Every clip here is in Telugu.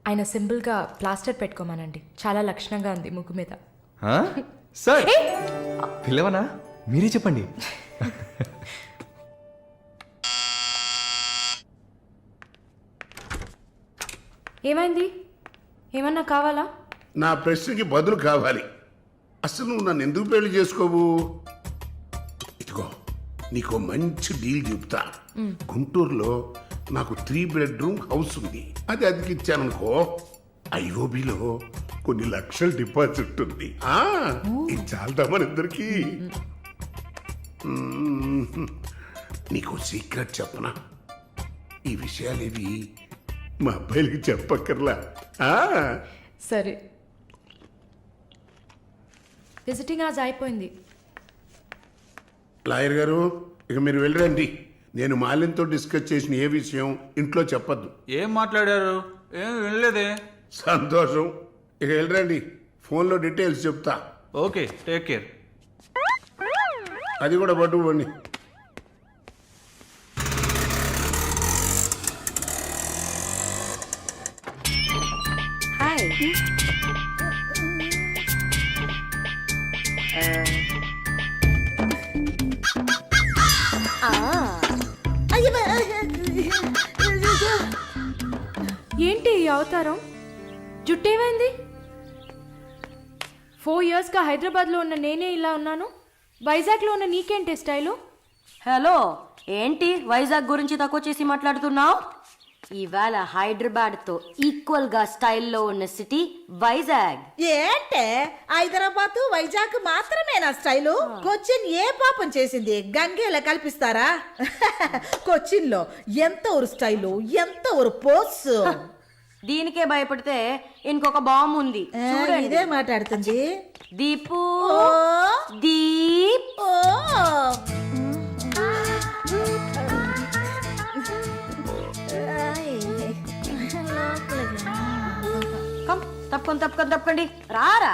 ఆయన సింపుల్గా ప్లాస్టర్ పెట్టుకోమానండి, చాలా లక్షణంగా ఉంది ముగ్గు మీద. సార్ పిల్లవనా, మీరే చెప్పండి. ఏమైంది? ఏమన్నా కావాలా? నా ప్రశ్నకి బదులు కావాలి. అసలు నువ్వు నన్ను ఎందుకు పెళ్లి చేసుకోవు? ఇదిగో నీకు మంచి డీల్ చెప్తా. గుంటూరులో నాకు 3 బెడ్రూమ్ హౌస్ ఉంది. అది అదికిచ్చాననుకో, ఐఓబిలో కొన్ని లక్షల డిపాజిట్ ఉంది. ఇది చాలదా మన ఇద్దరికి? నీకు సీక్రెట్ చెప్పనా? ఈ విషయాలేవి మా అబ్బాయిలకి చెప్పక్కర్లా. సరే, విజిటింగ్ ఆజ్ అయిపోయింది. లాయర్ గారు, ఇక మీరు వెళ్ళరండి. నేను మాలిన్తో డిస్కస్ చేసిన ఏ విషయం ఇంట్లో చెప్పద్దు. ఏం మాట్లాడారు? ఏం వినలేదే. సంతోషం, ఇక వెళ్ళరండి. ఫోన్లో డీటెయిల్స్ చెప్తా. Okay, take care. అది కూడా పట్టుకోండి. ఏంటి ఈ అవతారం? జుట్టేమైంది? 4 ఇయర్స్గా హైదరాబాద్లో ఉన్న నేనే ఇలా ఉన్నాను, వైజాగ్లో ఉన్న నీకేంటి స్టైలు? హలో, ఏంటి వైజాగ్ గురించి తక్కువ చేసి మాట్లాడుతున్నావు? ఇవాళ హైదరాబాద్తో ఈక్వల్గా స్టైల్లో ఉన్న సిటీ వైజాగ్. ఏంటే హైదరాబాద్ వైజాగ్ మాత్రమేనా స్టైలు? కొచ్చిన్ ఏ పాపం చేసింది? గంగేలా కల్పిస్తారా? కొచ్చిన్ లో ఎంత ఒక స్టైలు, ఎంత ఒక పోస్. దీనికే భయపడితే ఇంకొక బాంబు ఉంది చూడండి. ఇదే మాట్లాడుతుంది దీపు. ఓ దీప్. ఓ తప్పకండి రారా.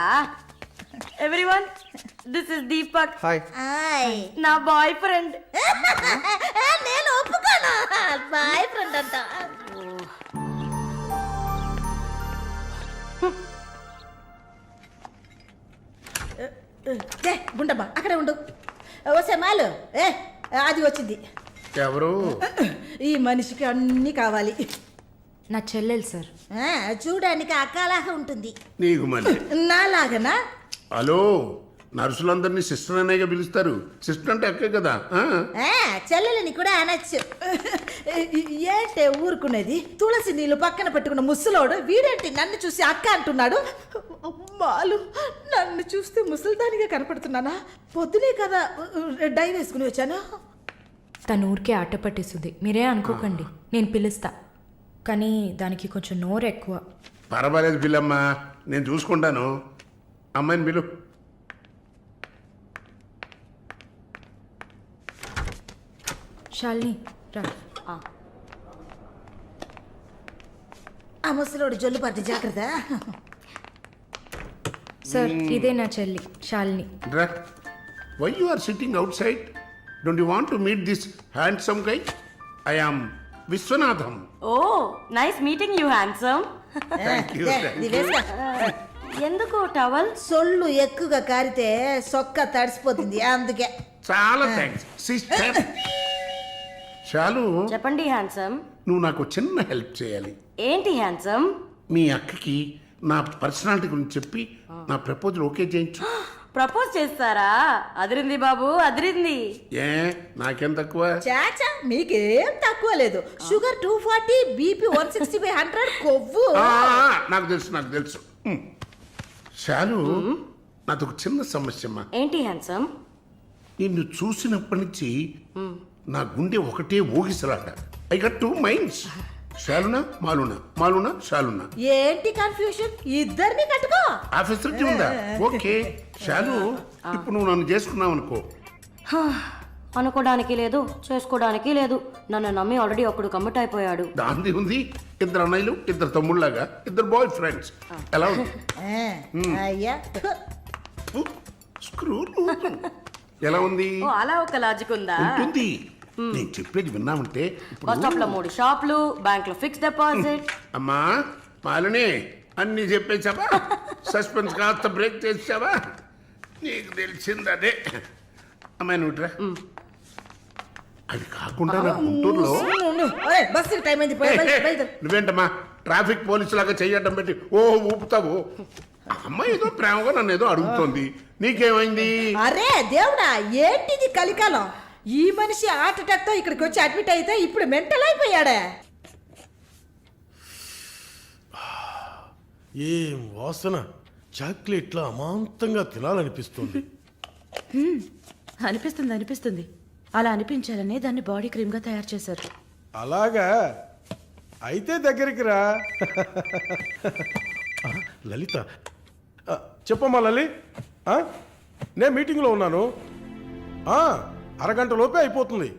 Everyone, this is Deepak. Hi. నా బాయ్ ఫ్రెండ్. నేను ఒప్పుకోను, బాయ్ ఫ్రెండ్ అంట. గుండమ్మా అక్కడే ఉండు. వస్తే మాలు అది వచ్చింది. ఎవరు? ఈ మనిషికి అన్నీ కావాలి. నా చెల్లెలు సార్. చూడడానికి అక్కలాగా ఉంటుంది. నీకు మళ్ళీ నాలాగనా? హలో, నర్సులందరినీ సిస్టర్ అనేగా పిలుస్తారు. సిస్టర్ అంటే అక్కే కదా. చెల్లెలని కూడా అనొచ్చు. ఏంటే ఊరుకునేది? తులసి నీళ్ళు పక్కన పెట్టుకున్న ముసలోడు వీడేంటి నన్ను చూసి అక్క అంటున్నాడు? అమ్మాలు, నన్ను చూస్తే ముసలిదానిగా కనపడుతున్నానా? పొద్దునే కదా డై వేసుకుని వచ్చాను. తను ఊరికే ఆట పట్టిస్తుంది, మీరే అనుకోకండి. నేను పిలుస్తా, కానీ దానికి కొంచెం నోరు ఎక్కువ. పర్వాలేదు పిల్లమ్మా, నేను చూసుకుంటాను. అమ్మాయిని పిలు. శాలిని రా. ఆ ముసలోడు జొల్లు పడితే జాగ్రత్త. సార్, ఇదే నా చెల్లి Shalini. Why you are sitting outside? Don't you want to meet this handsome guy? I am Vishwanatham. Oh, nice meeting you handsome. ఎందుకు టవల్? సొల్లు ఎక్కువగా కారితే సొక్క తడిసిపోతుంది, అందుకే. చాలా థ్యాంక్స్ సిస్టర్. చాలు, చెప్పండి హ్యాండ్సమ్. నువ్వు నాకు చిన్న హెల్ప్ చేయాలి. ఏంటి హ్యాండ్సమ్? మీ అక్కకి నా పర్సనాలిటీ గురించి చెప్పి నా ప్రపోజల్ ఓకే చేయించు. ప్రపోజ్ చేస్తారా? అదిరింది బాబు, అదిరింది. ఏ నాకేం తక్కువ? చాచా, మీకేం తక్కువ లేదు. షుగర్ 240, బీపీ 160/100, కొవ్వు. నాకు తెలుసు. చాలు, నాది ఒక చిన్న సమస్యమ్మా. ఏంటి హ్యాండ్సమ్? నిన్ను చూసినప్పటి నుంచి నా గుండె ఒకటే ఊగిసలాట. I got 2 minds. శాలునా మాలునా, మాలునా శాలునా. ఏంటి కన్ఫ్యూషన్? ఇద్దరిని కట్టుకో. ఆ ఫెసిలిటీ ఉందా? ఓకే శాలు, ఇప్పుడు నువ్వు నన్ను చేసుకున్నావు అనుకో. అనుకోవడానికి లేదు, చేసుకోవడానికి లేదు. నన్ను నమ్మి ఆల్రెడీ ఒకడు కమిట్ అయిపోయాడు. దాంది ఉంది. 2 అన్నయ్యలు, 2 తమ్ముళ్ళలాగా, 2 బాయ్ ఫ్రెండ్స్. ఎలా ఉంది? అయ్యా స్క్రూ ఎలా ఉంది? అలా ఒక లాజిక్ ఉందా? ఉంటుంది. నేను చెప్పేది విన్నామంటే బస్ స్టాప్ లో 3 షాపులు, బ్యాంక్ లో ఫిక్స్ డిపాజిట్. అమ్మా మాలిని అన్నీ చెప్పేసావా? సస్పెన్స్ కాస్త బ్రేక్ చేసావా? నీకు తెలిసిందదే. అమ్మాయి నువ్వుట్రా. అది కాకుండా నా గుంటూరులో బస్సు టైం అయింది నువ్వేంటమ్మా ట్రాఫిక్ పోలీసు లాగా చెయ్యడం పెట్టి ఊపుతావు. ఆ అమ్మాయి ఏదో ప్రేమగా నన్ను ఏదో అడుగుతోంది, నీకేమైంది? అరే దేవుడా, ఏంటిది కలికాలం? ఈ మనిషి హార్ట్ అటాక్ తో ఇక్కడికి వచ్చి అడ్మిట్ అయితే ఇప్పుడు మెంటల్ అయిపోయాడే. ఏం వాసన! చాక్లెట్లా అమాంతంగా తినాలనిపిస్తుంది. అనిపిస్తుంది అలా అనిపించాలనే దాన్ని బాడీ క్రీమ్ గా తయారు చేశారు. అలాగా అయితే దగ్గరికి రా. ఆ, లలిత చెప్పమ్మా లలి. నేను మీటింగ్లో ఉన్నాను. అరగంట లోపే అయిపోతుంది.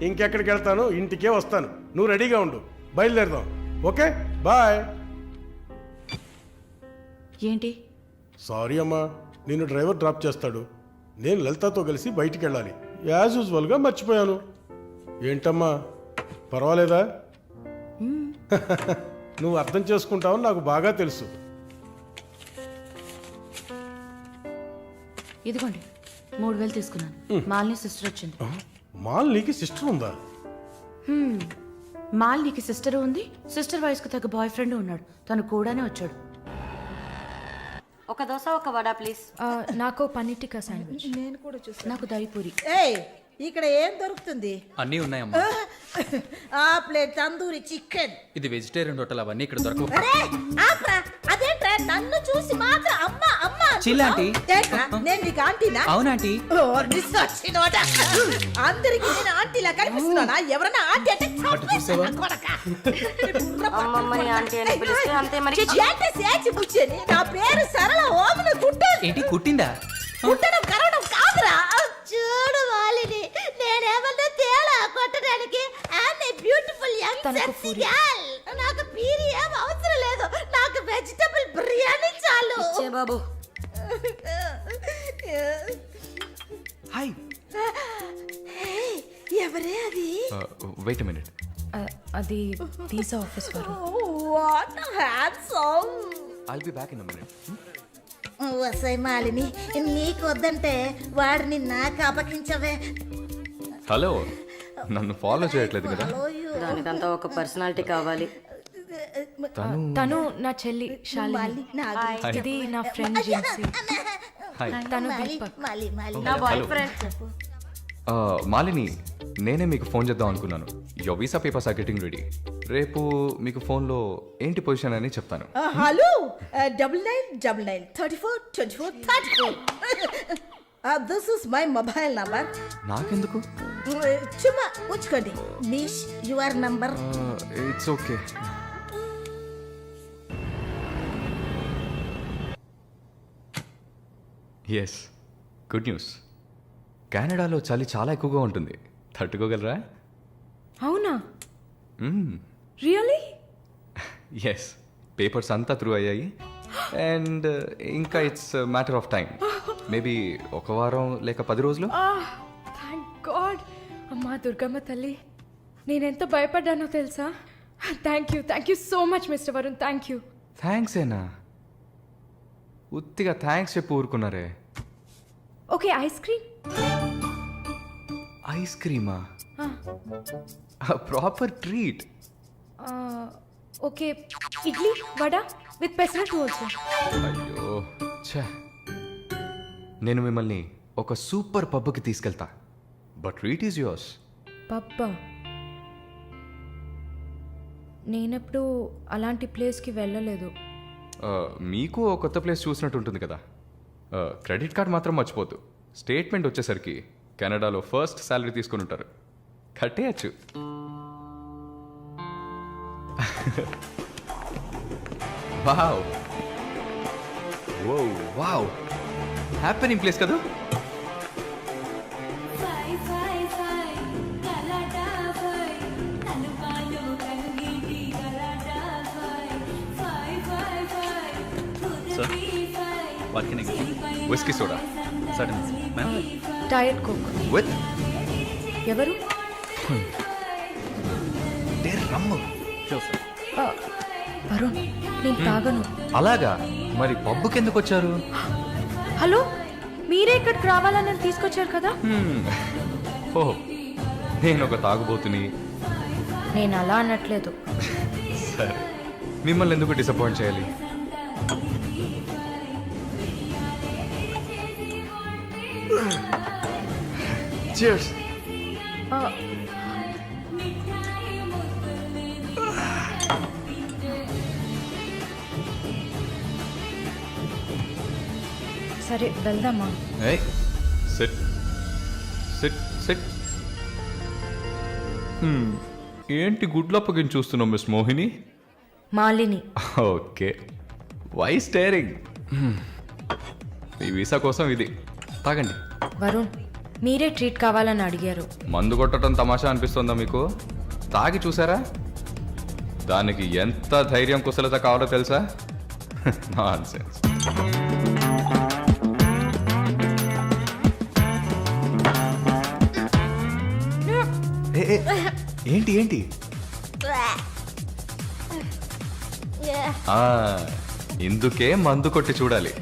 ఇంకెక్కడికి వెళ్తాను, ఇంటికే వస్తాను. నువ్వు రెడీగా ఉండు, బయలుదేరదాం. Okay bye. ఏంటి? సారీ అమ్మా, నేను డ్రైవర్ డ్రాప్ చేస్తాడు. నేను లలితతో కలిసి బయటికి వెళ్ళాలి. యాజ్ యూజువల్గా మర్చిపోయాను. ఏంటమ్మా పర్వాలేదా? నువ్వు అర్థం చేసుకుంటావని నాకు బాగా తెలుసు. ఇదిగోండి 3000 తీసుకున్నాను. మాలిని సిస్టర్ వచ్చింది. మాలినికి సిస్టర్ ఉందా? మాలినికి సిస్టర్ ఉంది. సిస్టర్ వయసుకు తగ్గ బాయ్ ఫ్రెండ్ ఉన్నాడు. తను కూడానే వచ్చాడు. ఒక దోశ, ఒక వడ ప్లీజ్. నాకు పన్నీర్ టిక్కా శాండ్విచ్. నేను కూడా చూస్తాను. నాకు దయపూరి. ఏయ్, ఇక్కడ ఏం దొరుకుతుంది? అన్నీ ఉన్నాయమ్మా. ఆ ప్లేట్ తందూరి చికెన్. ఇది వెజిటేరియన్ హోటల్, అవన్నీ ఇక్కడ దొరకవు. అరే ఆప్రా, అదేంట్రా నన్ను చూసి మాత్రం అమ్మ అమ్మ చిల్ ఆంటీ. ఏంట్రా, నేను నీకు ఆంటీనా? అవునాంటీ. ఓ, నిస్సచ్చినోడ. అందరికి నేను ఆంటీలా కనిపిస్తున్నానా? ఎవరన్నా ఆంటీ అంటే చంపేస్తాను నా కొడకా. అమ్మమ్మని ఆంటీ అని పిలిస్తే అంతే మరి. ఏంటి సేచి బుచ్చేని? నా పేరు సరళ ఓమన కుట్టు. ఏంటి కుట్టిందా? కుట్టడం కరవడం కాదురా. చూడు వాలిని, నేనేమన్నా తేలా కొట్టడానికి. I'm a beautiful young sexy girl. నాకు పీరి ఏం అవసరం లేదు. నాకు వెజిటబుల్ బిర్యానీ చాలు. చే బాబు. హాయ్. ఎవరే అది? Wait minute. అది వీసా ఆఫీస్ వారు. What handsome. I'll be back in a minute. వసై మాలిని, నీకు వద్దంటే వాడిని నాకు అపకించవే. హలో, నన్ను ఫాలో చేయట్లేదు కదా? దానికంతా ఒక పర్సనాలిటీ కావాలి. తను నా చెల్లి శాలిని. ఇది నా ఫ్రెండ్ జిన్సీ. హాయ్. తను దీపక్. నా బాయ్ ఫ్రెండ్. మాలిని, నేనే మీకు ఫోన్ చేద్దాం అనుకున్నాను. Your visa papers are getting ready. రేపు మీకు ఫోన్లో ఏంటి పొజిషన్ అని చెప్తాను. Hello, 9999 34 24 34. This is my mobile number. నాకెందుకు? చుమ్మా ఉంచుకోండి. Miss your number. It's okay. Yes, good news. కెనడాలో చలి చాలా ఎక్కువగా ఉంటుంది. తట్టుకోగలరా? అవునా? రియలీ? ఎస్, పేపర్స్ అంతా త్రూ అయ్యాయి. అండ్ ఇంకా it's matter of time. Maybe ఒక వారం లేక 10 రోజులు. Thank God. అమ్మా దుర్గమ్మ తల్లి, నేనెంత భయపడ్డానో తెలుసా? Thank you so much mister Varun. Thank you. Thanks ఏనా? ఉత్తిగా థ్యాంక్స్ చెప్పి ఊరుకున్నారే. Okay, ice cream. ఐస్ క్రీమా? Proper treat. Okay, idli vada with pesarattu also. అయ్యో ఛే, నేను మిమ్మల్ని ఒక సూపర్ పబ్కి తీసుకెళ్తా. But treat is yours. పబ్బా? నేనెప్పుడు అలాంటి ప్లేస్కి వెళ్ళలేదు. మీకు ఒక కొత్త ప్లేస్ చూసినట్టు ఉంటుంది కదా. క్రెడిట్ కార్డ్ మాత్రం మర్చిపోద్దు. స్టేట్మెంట్ వచ్చేసరికి కెనడాలో ఫస్ట్ శాలరీ తీసుకుని ఉంటారు. కట్టేయచ్చు. వావ్, ఓ వావ్, హ్యాపెనింగ్ ప్లేస్ కదా. What can I get you? Whisky soda Certainly, ma'am. Diet coke. With ఎవరు రమ్ము ఆ, వరుణ్ నేను తాగను. అలాగా మరి పబ్బుకి ఎందుకు వచ్చారు? హలో, మీరే ఇక్కడికి రావాలని నన్ను తీసుకొచ్చారు కదా. ఓ నేను ఒక తాగుబోతుని. నేను అలా అనట్లేదు. సరే, మిమ్మల్ని ఎందుకు డిసప్పాయింట్ చేయాలి? Cheers. ఆ, సరే వెళ్దామా? Hey, sit. Sit, sit. ఏంటి గుడ్లప్పగిని చూస్తున్నావు miss Mohini? Malini. Okay, why staring? ఈ వీసా కోసం ఇది తాగండి. వరుణ్, మీరే ట్రీట్ కావాలని అడిగారు. మందు కొట్టడం తమాషా అనిపిస్తుందా మీకు? తాగి చూసారా? దానికి ఎంత ధైర్యం కుశలత కావాలో తెలుసా? నాన్సెన్స్. ఏంటి ఏంటి? ఇందుకే మందు కొట్టి చూడాలి.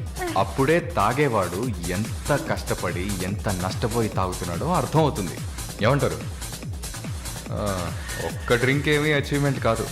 అప్పుడే తాగేవాడు ఎంత కష్టపడి ఎంత నష్టపోయి తాగుతున్నాడో అర్థం అవుతుంది. ఏమంటారు? ఒక్క డ్రింక్ ఏమీ అచీవ్మెంట్ కాదు.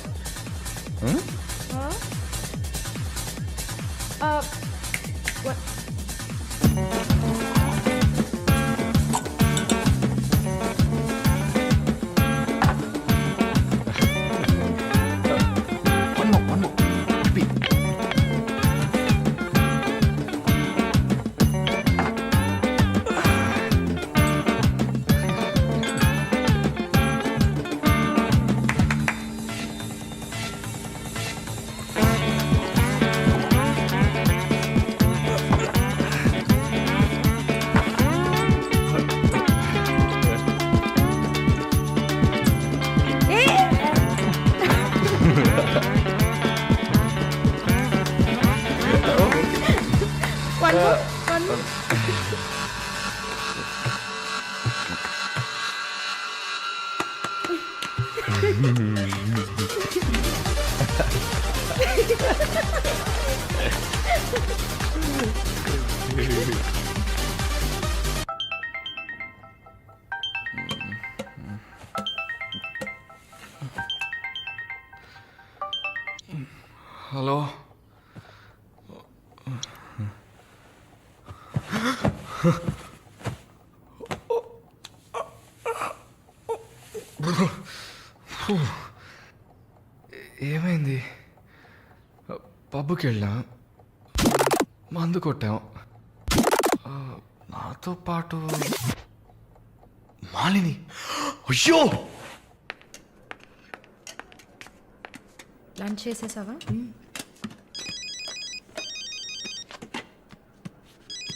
హలో, ఏమైంది? పబ్బుకి వెళ్ళాం, మందు కొట్టాం. నాతో పాటు మాలిని. అయ్యో, లంచ్ చేసేసావా?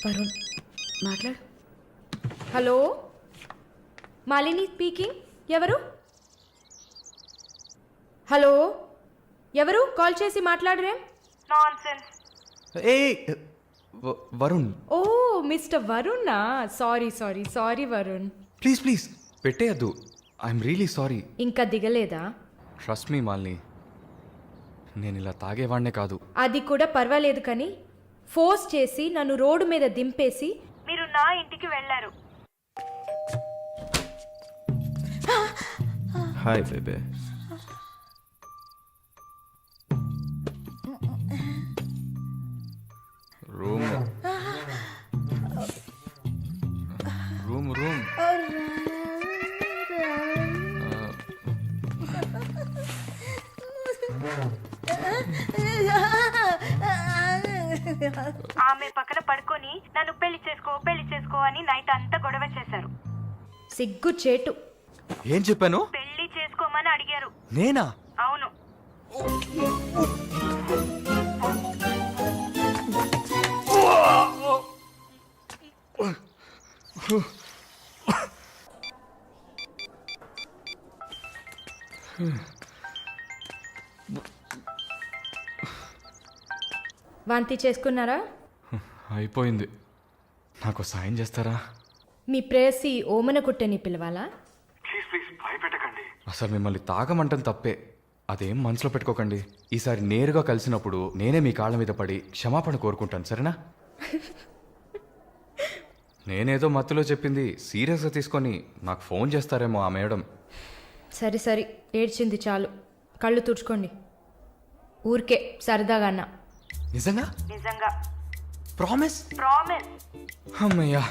వరుణ్ మాట్లాడు. Hello, Malini speaking. ఎవరు? హలో, ఎవరు? కాల్ చేసి మాట్లాడరేం? ఏ వరుణ్, ఓ మిస్టర్ వరుణా. Sorry sorry sorry Varun. Please please పెట్టేయద్దు. I'm really sorry. ఇంకా దిగలేదా? ట్రస్ట్ మీ మాలిని, నేను ఇలా తాగేవాడినే కాదు. అది కూడా పర్వాలేదు, కానీ ఫోర్స్ చేసి నన్ను రోడ్డు మీద దింపేసి మీరు నా ఇంటికి వెళ్ళారు. హాయ్ బేబే. రూమ్ రూమ్ రూమ్ ఆమె పక్కన పడుకొని నన్ను పెళ్లి చేసుకో అని నైట్ అంతా గొడవ చేశారు. సిగ్గు చేటు. ఏం చెప్పాను? పెళ్లి చేసుకోమని అడిగారు. నేనా? అవును. వాంతి చేసుకున్నారా? అయిపోయింది. నాకు సాయం చేస్తారా? మీ ప్రేయసి ఓమన కుట్టని పిలవాలా? అసలు మిమ్మల్ని తాగమంటం తప్పే, అదేం మనసులో పెట్టుకోకండి. ఈసారి నేరుగా కలిసినప్పుడు నేనే మీ కాళ్ళ మీద పడి క్షమాపణ కోరుకుంటాను, సరేనా? నేనేదో మత్తులో చెప్పింది సీరియస్గా తీసుకొని నాకు ఫోన్ చేస్తారేమో ఆ మేడం. సరే సరే, ఏడ్చింది చాలు, కళ్ళు తుడుచుకోండి. ఊరికే సరదాగా అన్నా. నిజంగా? నిజంగా. ప్రామిస్? ప్రామిస్. అమ్మయ్యా.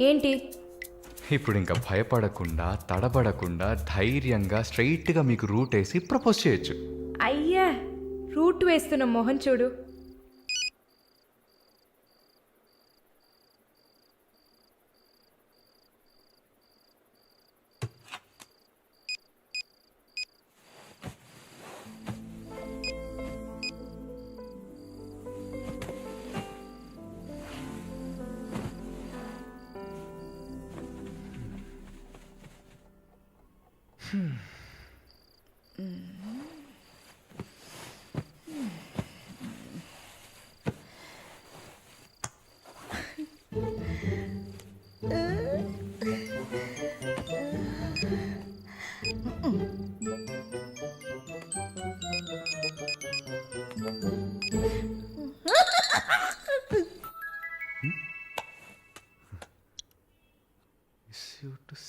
ఏంటి? ఇప్పుడు ఇంకా భయపడకుండా తడబడకుండా ధైర్యంగా స్ట్రైట్గా మీకు రూట్ వేసి ప్రపోజ్ చేయొచ్చు. అయ్యా, రూట్ వేస్తున్న మొహం చూడు.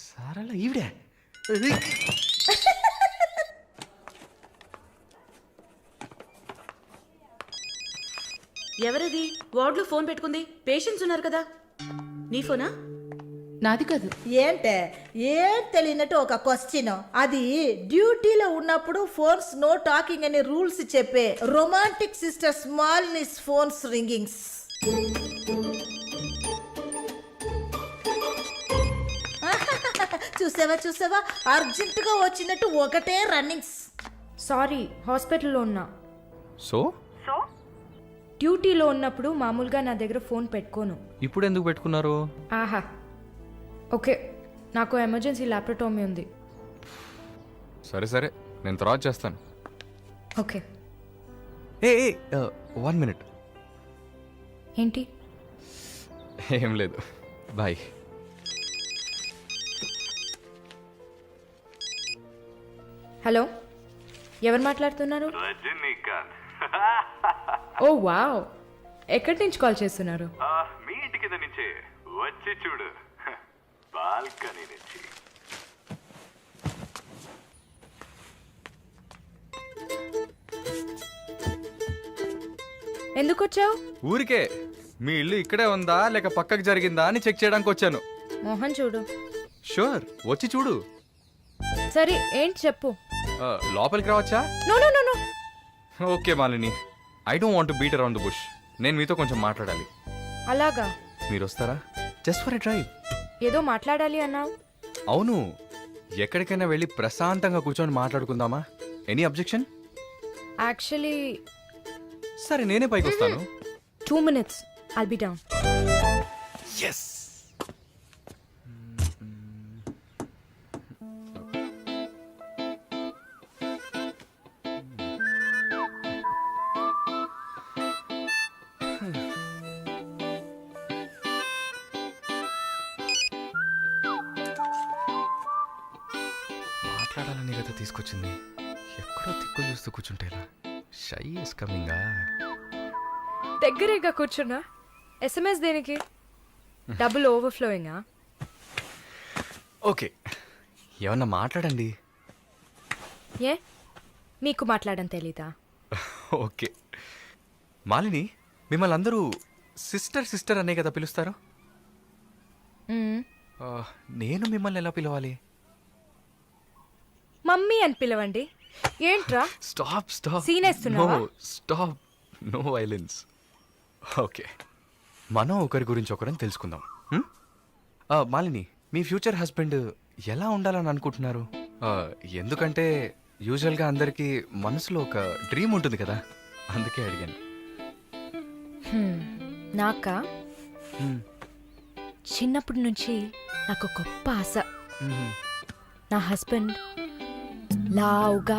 సరళ ఈవిడే. ఎవరది వార్డులో ఫోన్ పెట్టుకుంది? పేషెంట్స్ ఉన్నారు కదా. నీ ఫోనా? నాది కాదు. ఏంటే ఏం తెలియనట్టు ఒక క్వశ్చన్. అది డ్యూటీలో ఉన్నప్పుడు ఫోన్స్ నో టాకింగ్ అనే రూల్స్ చెప్పే romantic sister smallness phones ringings. చూసావా అర్జెంటుగా వచ్చినట్టు ఒకటే రన్నింగ్స్. సారీ, హాస్పిటల్లో ఉన్నా. సో డ్యూటీలో ఉన్నప్పుడు మామూలుగా నా దగ్గర ఫోన్ పెట్టుకోను. ఇప్పుడు ఎందుకు పెట్టుకున్నారు? ఆహా, ఓకే, నాకు ఎమర్జెన్సీ ల్యాప్రటోమీ ఉంది. సరే సరే, నేను తర్వాత చేస్తాను. ఓకే. ఏ 1 minute. ఏంటి? ఏం లేదు, బాయ్. హలో, ఎవరు మాట్లాడుతున్నారు? ఓ వావ్, ఎక్కడి నుంచి కాల్ చేస్తున్నారు? మీ ఇంటి కింద నుంచే, వచ్చి చూడు, బాల్కనీ నుంచి. ఎందుకు వచ్చావు? ఊరికే మీ ఇల్లు ఇక్కడే ఉందా లేక పక్కకు జరిగిందా అని చెక్ చేయడానికి వచ్చాను. మోహన్ చూడు. షూర్, వచ్చి చూడు. సరే, ఏంటి చెప్పు. లోపలికి రావచ్చా? No no no no. Okay Malini, I don't want to beat around the bush. నేను మీతో కొంచెం మాట్లాడాలి. అలాగా? మీరు వస్తారా? Just for a drive. ఏదో మాట్లాడాలి అన్నావు. అవును, ఎక్కడికైనా వెళ్ళి ప్రశాంతంగా కూర్చొని మాట్లాడుకుందామా? Any objection? యాక్చువల్లీ సరే, నేనే పైకి వస్తాను. 2 minutes, I'll be down. Yes. మాట్లాడాలని కదా తీసుకొచ్చింది. ఎక్కడో తిక్కులు చూస్తూ కూర్చుంటేలా. Shy is కమింగా. దగ్గరేగా కూర్చున్నా. SMS దేనికి? డబుల్ ఓవర్ఫ్లోయింగా? ఓకే, ఏమన్నా మాట్లాడండి. ఏ, మీకు మాట్లాడడం తెలీదా? ఓకే మాలిని, మిమ్మల్ని అందరూ సిస్టర్ సిస్టర్ అనే కదా పిలుస్తారు? నేను మిమ్మల్ని ఎలా పిలవాలి? మమ్మీ అని పిలవండి. ఏంట్రా? Stop stop. Scene వేస్తున్నావా? Stop, no violence. ఓకే, మనం ఒకరి గురించి ఒకరని తెలుసుకుందాం. మాలిని, మీ ఫ్యూచర్ హస్బెండ్ ఎలా ఉండాలని అనుకుంటున్నారు? ఎందుకంటే యూజువల్గా అందరికీ మనసులో ఒక డ్రీమ్ ఉంటుంది కదా, అందుకే అడిగాను. నాకా? చిన్నప్పటి నుంచి నాకు గొప్ప ఆశ. నా హస్బెండ్ లావుగా,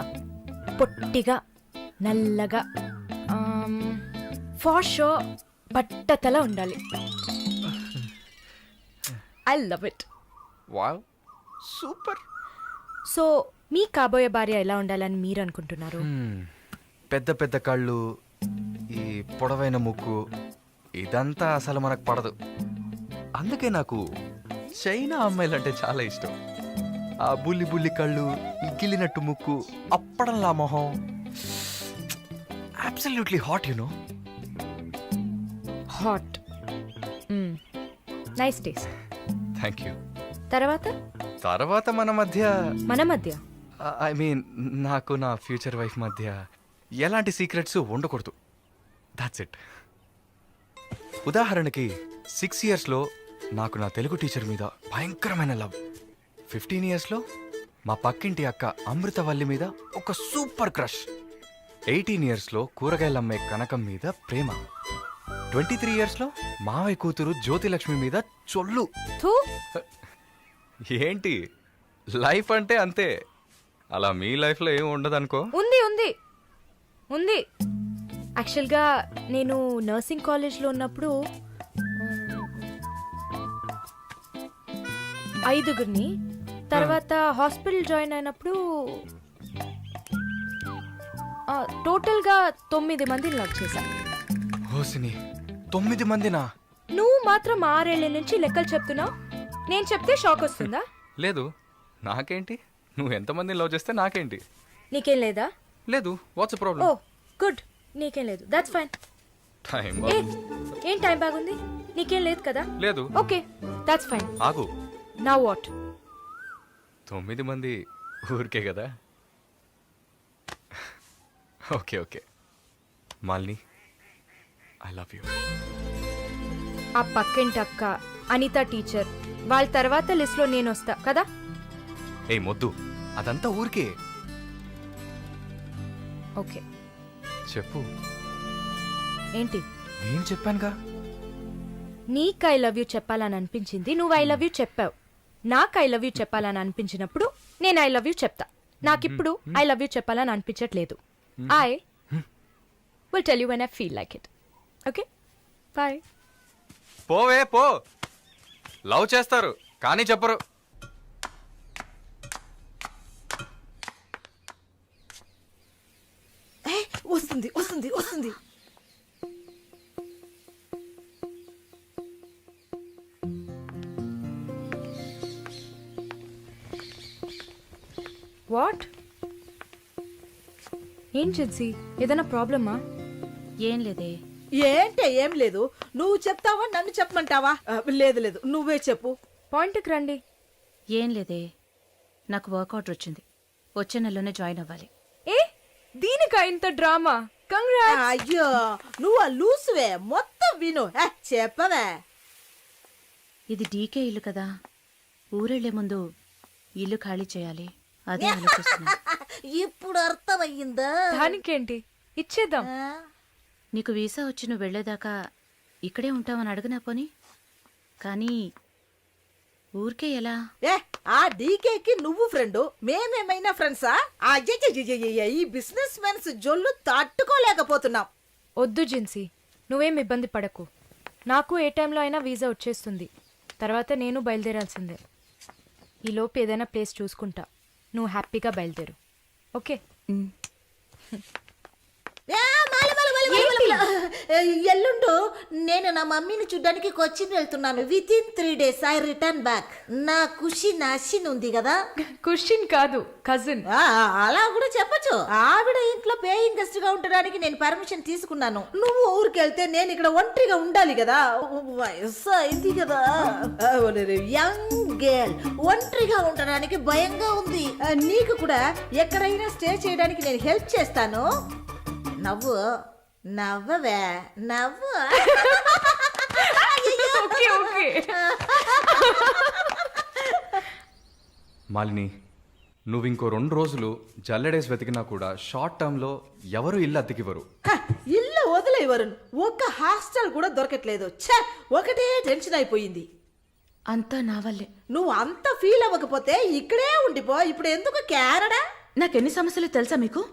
పొట్టిగా, నల్లగా, ఫార్ షో బట్టతల ఉండాలి. I love it. Wow, super. So మీ కాబోయే భార్య ఎలా ఉండాలని మీరు అనుకుంటున్నారు? పెద్ద పెద్ద కళ్ళు, ఈ పొడవైన ముక్కు, ఇదంతా అసలు మనకు పడదు. అందుకే నాకు చైనా అమ్మాయిలంటే చాలా ఇష్టం. ఆ బుల్లి బుల్లి కళ్ళు, గిల్లినట్టు ముక్కు, అప్పడంలా మొహం, absolutely hot no. Hot. Nice taste. Thank you. తర్వాత మన మధ్య ఐ మీన్ నాకు నా ఫ్యూచర్ వైఫ్ మధ్య ఎలాంటి సీక్రెట్స్ ఉండకూడదు. That's it. ఉదాహరణకి 6 ఇయర్స్లో నాకు నా తెలుగు టీచర్ మీద భయంకరమైన లవ్. 15 ఇయర్స్లో మా పక్కింటి అక్క అమృతవల్లి మీద ఒక సూపర్ క్రష్. 18 ఇయర్స్లో కూరగాయలు అమ్మే కనకం మీద ప్రేమ. 23 ఇయర్స్లో మావయ్య కూతురు జ్యోతిలక్ష్మి మీద చొల్లు. థూ. ఏంటి, లైఫ్ అంటే అంతే. అలా మీ లైఫ్లో ఏమి ఉండదు అనుకో. ఉంది ఉంది ఉంది. యాక్చువల్గా నేను నర్సింగ్ కాలేజ్లో ఉన్నప్పుడు 5గురిని, తర్వాత హాస్పిటల్ జాయిన్ అయినప్పుడు టోటల్గా 9 మందిని లవ్ చేశాను. హోసిని, 9 మందినా? నువ్వు మాత్రం 6 ఏళ్ల నుంచి లెక్కలు చెప్తున్నావు. నేను చెప్తే షాక్ వస్తుందా? లేదు, నాకేంటి, నువ్వు ఎంతమందిని లవ్ చేస్తే నాకేంటి. నీకేం లేదా? లేదు. వాట్స్ ఓ ప్రాబ్లం? గుడ్, నీకేం లేదు. That's fine. టైం ఏం టైం బాగుంది? నీకేం లేదు కదా? లేదు. Okay, that's fine. ఆగు. Now what? 9 మంది ఊరికే కదా. Okay okay Malini, I love you. ఆ పక్కింటి అక్క, అనిత టీచర్, వాళ్ళ తర్వాత లిస్ట్లో నేను వస్తా కదా. ఏ మొద్దు, అదంతా ఊరికే. ఓకే చెప్పు. ఏంటి? నేను చెప్పానుగా. నీకు ఐ లవ్ యూ చెప్పాలని అనిపించింది, నువ్వు ఐ లవ్ యూ చెప్పావు. నాకు ఐ లవ్ యూ చెప్పాలని అనిపించినప్పుడు నేను ఐ లవ్ యూ చెప్తా. నాకిప్పుడు ఐ లవ్ యూ చెప్పాలని అనిపించట్లేదు. I will tell you when I feel like it. Okay bye. పోవే పో. లవ్ చేస్తారు కానీ చెప్పరు. వస్తుంది వస్తుంది వస్తుంది. వాట్? ఏం జిన్సీ, ఏదైనా ప్రాబ్లమా? ఏం లేదే. ఏంటే ఏం లేదు. నువ్వు చెప్తావా నన్ను చెప్పమంటావా? లేదు లేదు, నువ్వే చెప్పు. పాయింట్కి రండి. ఏం లేదే, నాకు వర్క్ ఆర్డర్ వచ్చింది. వచ్చే నెలలోనే జాయిన్ అవ్వాలి. ఏ దీనికా ఇంత డ్రామా? కంగ్రాట్స్. అయ్యో, నువ్వు ఆ లూసువే, మొత్తం విను. చెప్పవే. ఇది డీకే ఇల్లు కదా, ఊరెళ్లే ముందు ఇల్లు ఖాళీ చేయాలి. అదే ఆలోచిస్తున్నా. ఇప్పుడు అర్థమయ్యిందా? దానికేంటి, ఇచ్చేద్దాం. నీకు వీసా వచ్చి నువ్వు వెళ్లేదాకా ఇక్కడే ఉంటావని అడగనా పోని. కానీ ఊరికే ఎలా? ఆ డీకేకి నువ్వు ఫ్రెండ్, మేమేమైనా ఫ్రెండ్సా? అయ్యయ్యయ్యయ్య, ఈ బిజినెస్ మెన్స్ జొల్లు తట్టుకోలేకపోతున్నాం. వద్దు జిన్సీ, నువ్వేం ఇబ్బంది పడకు. నాకు ఏ టైంలో అయినా వీసా వచ్చేస్తుంది. తర్వాత నేను బయలుదేరాల్సిందే. ఈలోపు ఏదైనా ప్లేస్ చూసుకుంటా. నువ్వు హ్యాపీగా బయలుదేరు. ఓకే? ఎల్లుండు నేను నా మమ్మీని చూడ్డానికి కొచ్చిన్ వెళ్తున్నాను. With in 3 days I return back. నా ఖుషి నాశిన్ ఉంది కదా. క్వశ్చన్ కాదు, కజిన్. అలా కూడా చెప్పచ్చు. ఆవిడ ఇంట్లో పేయింగ్ గెస్ట్ గా ఉండడానికి నేను పర్మిషన్ తీసుకున్నాను. నువ్వు ఊరికి వెళ్తే నేను ఇక్కడ ఒంటరిగా ఉండాలి కదా. వయసు అయింది కదా. యంగ్ గర్ల్, ఒంటరిగా ఉండడానికి భయంగా ఉంది. నీకు కూడా ఎక్కడైనా స్టే చేయడానికి నేను హెల్ప్ చేస్తాను. నవ్వు నవ్వవే, నవ్వు. Okay okay. మాలిని, నువ్వు ఇంకో 2 రోజులు జల్లెడేసి వెతికినా కూడా షార్ట్ టర్మ్లో ఎవరు ఇల్లు అద్దెకివ్వరు. ఇల్లు వదిలేవరు. ఒక్క హాస్టల్ కూడా దొరకట్లేదు. ఒకటే టెన్షన్ అయిపోయింది. అంతా నా వల్లే. నువ్వు అంత ఫీల్ అవ్వకపోతే ఇక్కడే ఉండిపో. ఇప్పుడు ఎందుకు కెనడా? నాకెన్ని సమస్యలు తెలుసా మీకు?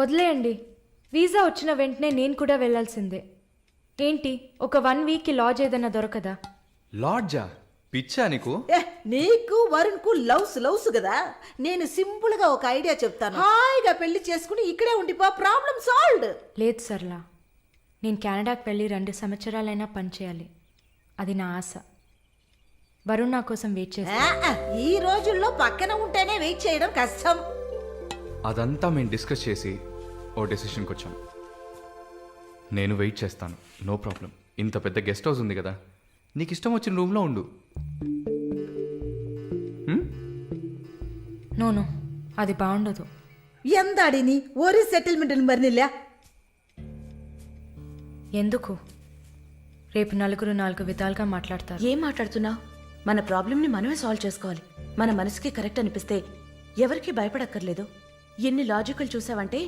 వదిలేయండి. వీసా వచ్చిన వెంటనే నేను కూడా వెళ్ళాల్సిందే. ఏంటి, ఒక 1 weekకి లాడ్జ్ ఏదైనా దొరకదా? లాడ్జా? పిచ్చా నీకు? నీకు వరుణ్కు లవ్స్ కదా. నేను సింపుల్ గా ఒక ఐడియా చెప్తాను. హాయిగా పెళ్లి చేసుకుని ఇక్కడే ఉండిపో, ప్రాబ్లం సాల్వ్డ్. లేదు సరళ, నేను కెనడాకి వెళ్ళి 2 సంవత్సరాలైనా పనిచేయాలి. అది నా ఆశ. వరుణ్ నా కోసం వెయిట్ చేస్తా. ఈ రోజుల్లో పక్కన ఉంటేనే వెయిట్ చేయడం కష్టం. అదంతా మేము డిస్కస్ చేసి ఓ డెసిషన్కి వచ్చాం. నేను వెయిట్ చేస్తాను, నో ప్రాబ్లం. ఇంత పెద్ద గెస్ట్ హౌస్ ఉంది కదా, నీకు ఇష్టం వచ్చిన రూమ్లో ఉండు. నో అది బాగుండదు. ఎందాడిని ఓరి సెటిల్మెంట్ మరినిల్ల. ఎందుకు? రేపు నలుగురు 4 విధాలుగా మాట్లాడతారు. ఏం మాట్లాడుతున్నావు? మన ప్రాబ్లంని మనమే సాల్వ్ చేసుకోవాలి. మన మనసుకి కరెక్ట్ అనిపిస్తే ఎవరికి భయపడక్కర్లేదు. ఎన్ని లాజికల్ చూసావంటే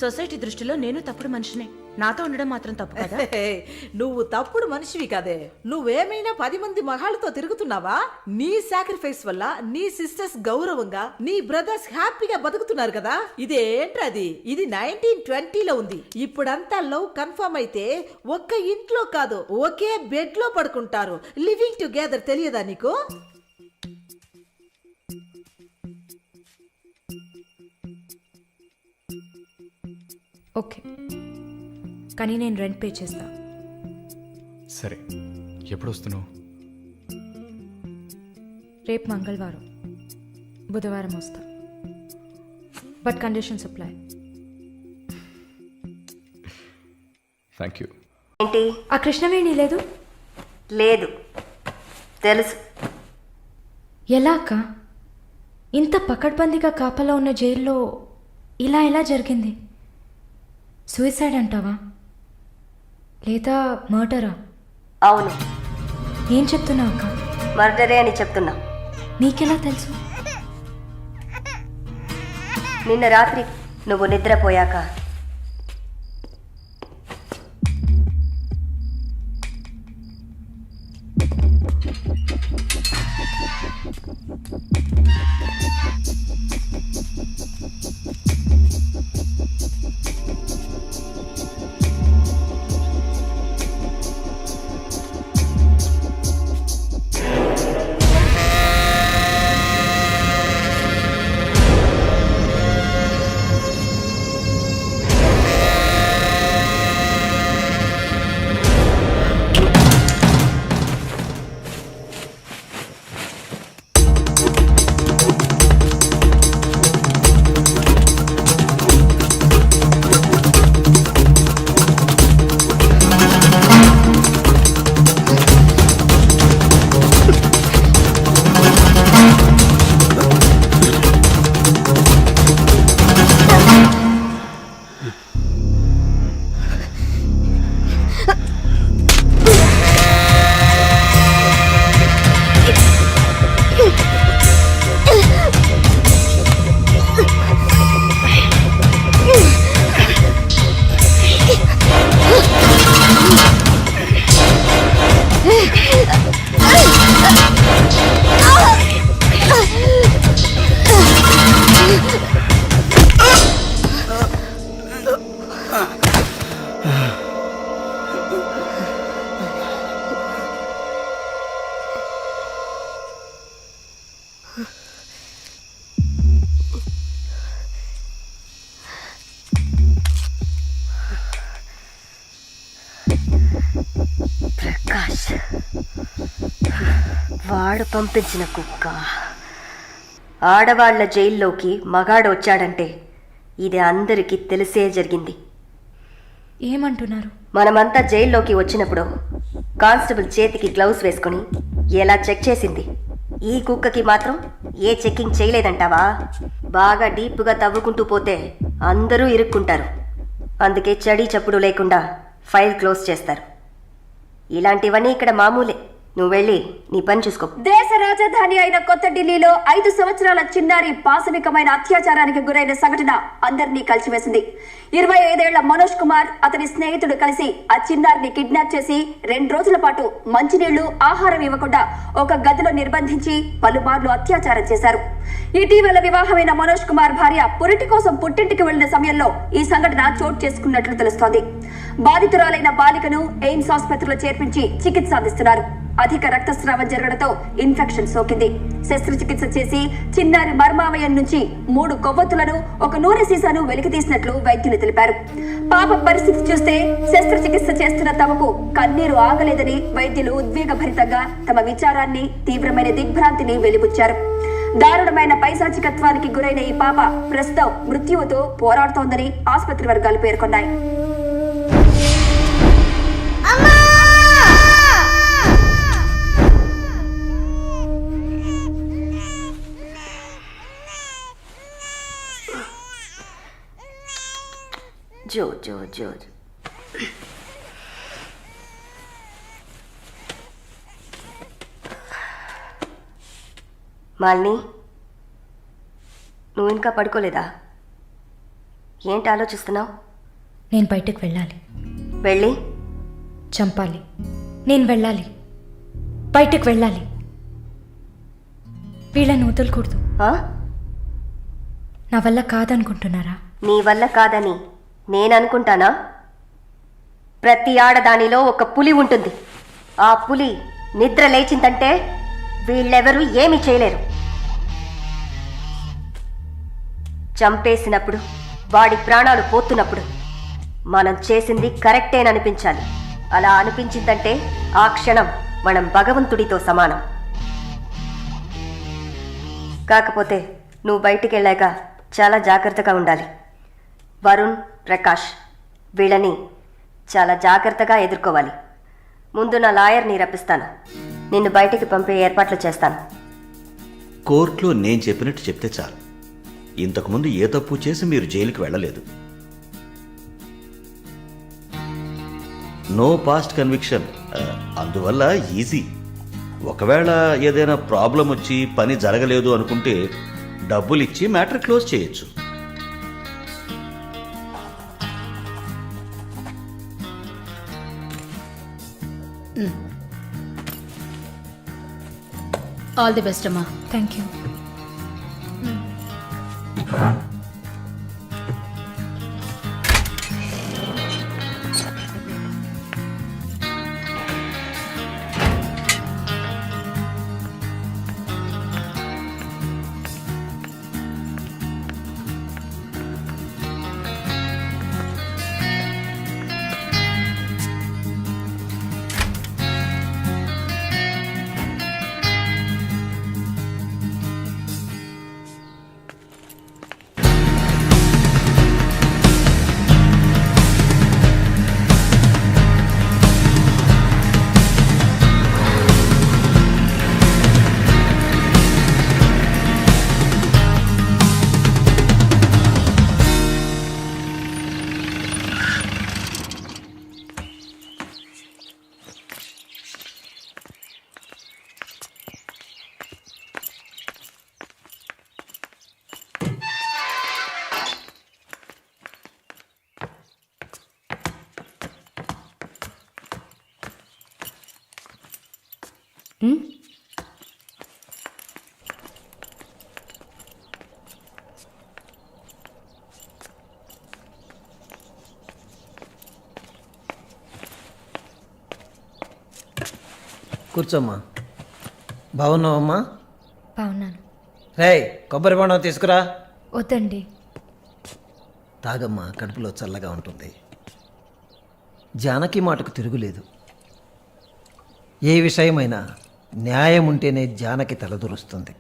సొసైటీ దృష్టిలో నేను తప్పుడు మనిషినే. నాతో ఉండడం మాత్రం తప్పు కదా? నువ్వు తప్పుడు మనిషివి కాదే. నువ్వేమైనా 10 మంది మగాళ్ళతో తిరుగుతున్నావా? నీ సాక్రిఫైస్ వల్ల నీ సిస్టర్స్ గౌరవంగా, నీ బ్రదర్స్ హ్యాపీగా బతుకుతున్నారు కదా. ఇదేంట్రది? ఇది 1920లో ఉంది. ఇప్పుడంతా లవ్ కన్ఫర్మ్ అయితే ఒక్క ఇంట్లో కాదు, ఒకే బెడ్ లో పడుకుంటారు. లివింగ్ టుగెదర్ తెలియదా నీకు? ఓకే, కానీ నేను రెంట్ పే చేస్తా. సరే, ఎప్పుడు వస్తున్నావు? రేపు మంగళవారం, బుధవారం వస్తా. But conditions apply. Thank you. ఏంటి? ఆ కృష్ణవేణి లేదు? లేదు, తెలుసు. ఎలా అక్క? ఇంత పకడ్బందీగా కాపలా ఉన్న జైల్లో ఇలా ఎలా జరిగింది? సూసైడ్ అంటావా లేదా మర్డరా? అవును. ఏం చెప్తున్నావు అక్క? మర్డరే అని చెప్తున్నా. నీకెలా తెలుసు? నిన్న రాత్రి నువ్వు నిద్రపోయాక ప్రకాష్ వాడు పంపించిన కుక్క. ఆడవాళ్ల జైల్లోకి మగాడు వచ్చాడంటే ఇది అందరికీ తెలిసే జరిగింది. ఏమంటున్నారు? మనమంతా జైల్లోకి వచ్చినప్పుడు కానిస్టేబుల్ చేతికి గ్లౌస్ వేసుకుని ఎలా చెక్ చేసింది, ఈ కుక్కకి మాత్రం ఏ చెక్కింగ్ చేయలేదంటావా? బాగా డీప్గా తవ్వుకుంటూ పోతే అందరూ ఇరుక్కుంటారు. అందుకే చడి చప్పుడు లేకుండా ఫైల్ క్లోజ్ చేస్తారు. ఇలాంటివన్నీ ఇక్కడ మామూలే. నువ్వు వెళ్ళి నీ పని చూసుకో. దేశ రాజధాని అయిన కొత్త ఢిల్లీలో 5 సంవత్సరాల చిన్నారి పాశవికమైన అత్యాచారానికి గురైన సంఘటన అందరినీ కలిసివేసింది. 25 ఏళ్ల మనోజ్ కుమార్ అతని స్నేహితుడు కలిసి ఆ చిన్నారిని కిడ్నాప్ చేసి 2 రోజుల పాటు మంచినీళ్లు, ఆహారం ఇవ్వకుండా ఒక గదిలో నిర్బంధించి పలుమార్లు అత్యాచారం చేశారు. ఇటీవల వివాహమైన మనోజ్ కుమార్ భార్య పురిటి కోసం పుట్టింటికి వెళ్లిన సమయంలో ఈ సంఘటన చోటు చేసుకున్నట్లు తెలుస్తోంది. బాధితురాలైన బాలికను ఎయిమ్స్ ఆసుపత్రిలో చేర్పించి చికిత్స అందిస్తున్నారు. అధిక రక్తస్రావం జరగడంతో ఇన్ఫెక్షన్ సోకింది. శస్త్రచికిత్స చేసి చిన్నారి మర్మావయం నుంచి 3 కొవ్వొత్తులను, ఒక నూనె సీసాను వెలికితీసినట్లు వైద్యులు తెలిపారు. పాప పరిస్థితి చూస్తే శస్త్రచికిత్స చేస్తున్న తమకు కన్నీరు ఆగలేదని వైద్యులు ఉద్వేగభరితంగా తమ విచారాన్ని, తీవ్రమైన దిగ్భ్రాంతిని వెలిబుచ్చారు. దారుణమైన పైశాచికత్వానికి గురైన ఈ పాప ప్రస్తుతం మృత్యువుతో పోరాడుతోందని ఆసుపత్రి వర్గాలు పేర్కొన్నాయి. జో జో జో మాలిని, నువ్వు ఇంకా పడుకోలేదా? ఏంటి ఆలోచిస్తున్నావు? నేను బయటకు వెళ్ళాలి. వెళ్ళి చంపాలి. నేను వెళ్ళాలి, బయటకు వెళ్ళాలి. వీళ్ళని వదలకూడదు. ఆ? నా వల్ల కాదనుకుంటున్నారా? నీ వల్ల కాదని నేను అనుకుంటానా? ప్రతి ఆడదానిలో ఒక పులి ఉంటుంది. ఆ పులి నిద్ర లేచిందంటే వీళ్ళెవరూ ఏమీ చేయలేరు. చంపేసినప్పుడు, వాడి ప్రాణాలు పోతున్నప్పుడు మనం చేసింది కరెక్టేననిపించాలి. అలా అనిపించిందంటే ఆ క్షణం మనం భగవంతుడితో సమానం. కాకపోతే నువ్వు బయటికి వెళ్ళాక చాలా జాగ్రత్తగా ఉండాలి. వరుణ్, ప్రకాష్ వీళ్ళని చాలా జాగ్రత్తగా ఎదుర్కోవాలి. ముందు నా లాయర్ని రప్పిస్తాను. నిన్ను బయటికి పంపే ఏర్పాట్లు చేస్తాను. కోర్టులో నేను చెప్పినట్టు చెప్తే చాలు. ఇంతకుముందు ఏ తప్పు చేసి మీరు జైలుకి వెళ్ళలేదు. నో పాస్ట్ కన్విక్షన్, అందువల్ల ఈజీ. ఒకవేళ ఏదైనా ప్రాబ్లం వచ్చి పని జరగలేదు అనుకుంటే డబ్బులు ఇచ్చి మ్యాటర్ క్లోజ్ చేయొచ్చు. ఆల్ ది బెస్ట్ అమ్మా. Thank you. కూర్చోమ్మా. బాగున్నావమ్మా? బాగున్నాను. రేయ్, కొబ్బరి బొండం తీసుకురా. వద్దండి. తాగమ్మా, కడుపులో చల్లగా ఉంటుంది. జానకి మాటకు తిరుగులేదు. ఏ విషయమైనా న్యాయం ఉంటేనే జానకి తలదూరుస్తుంది.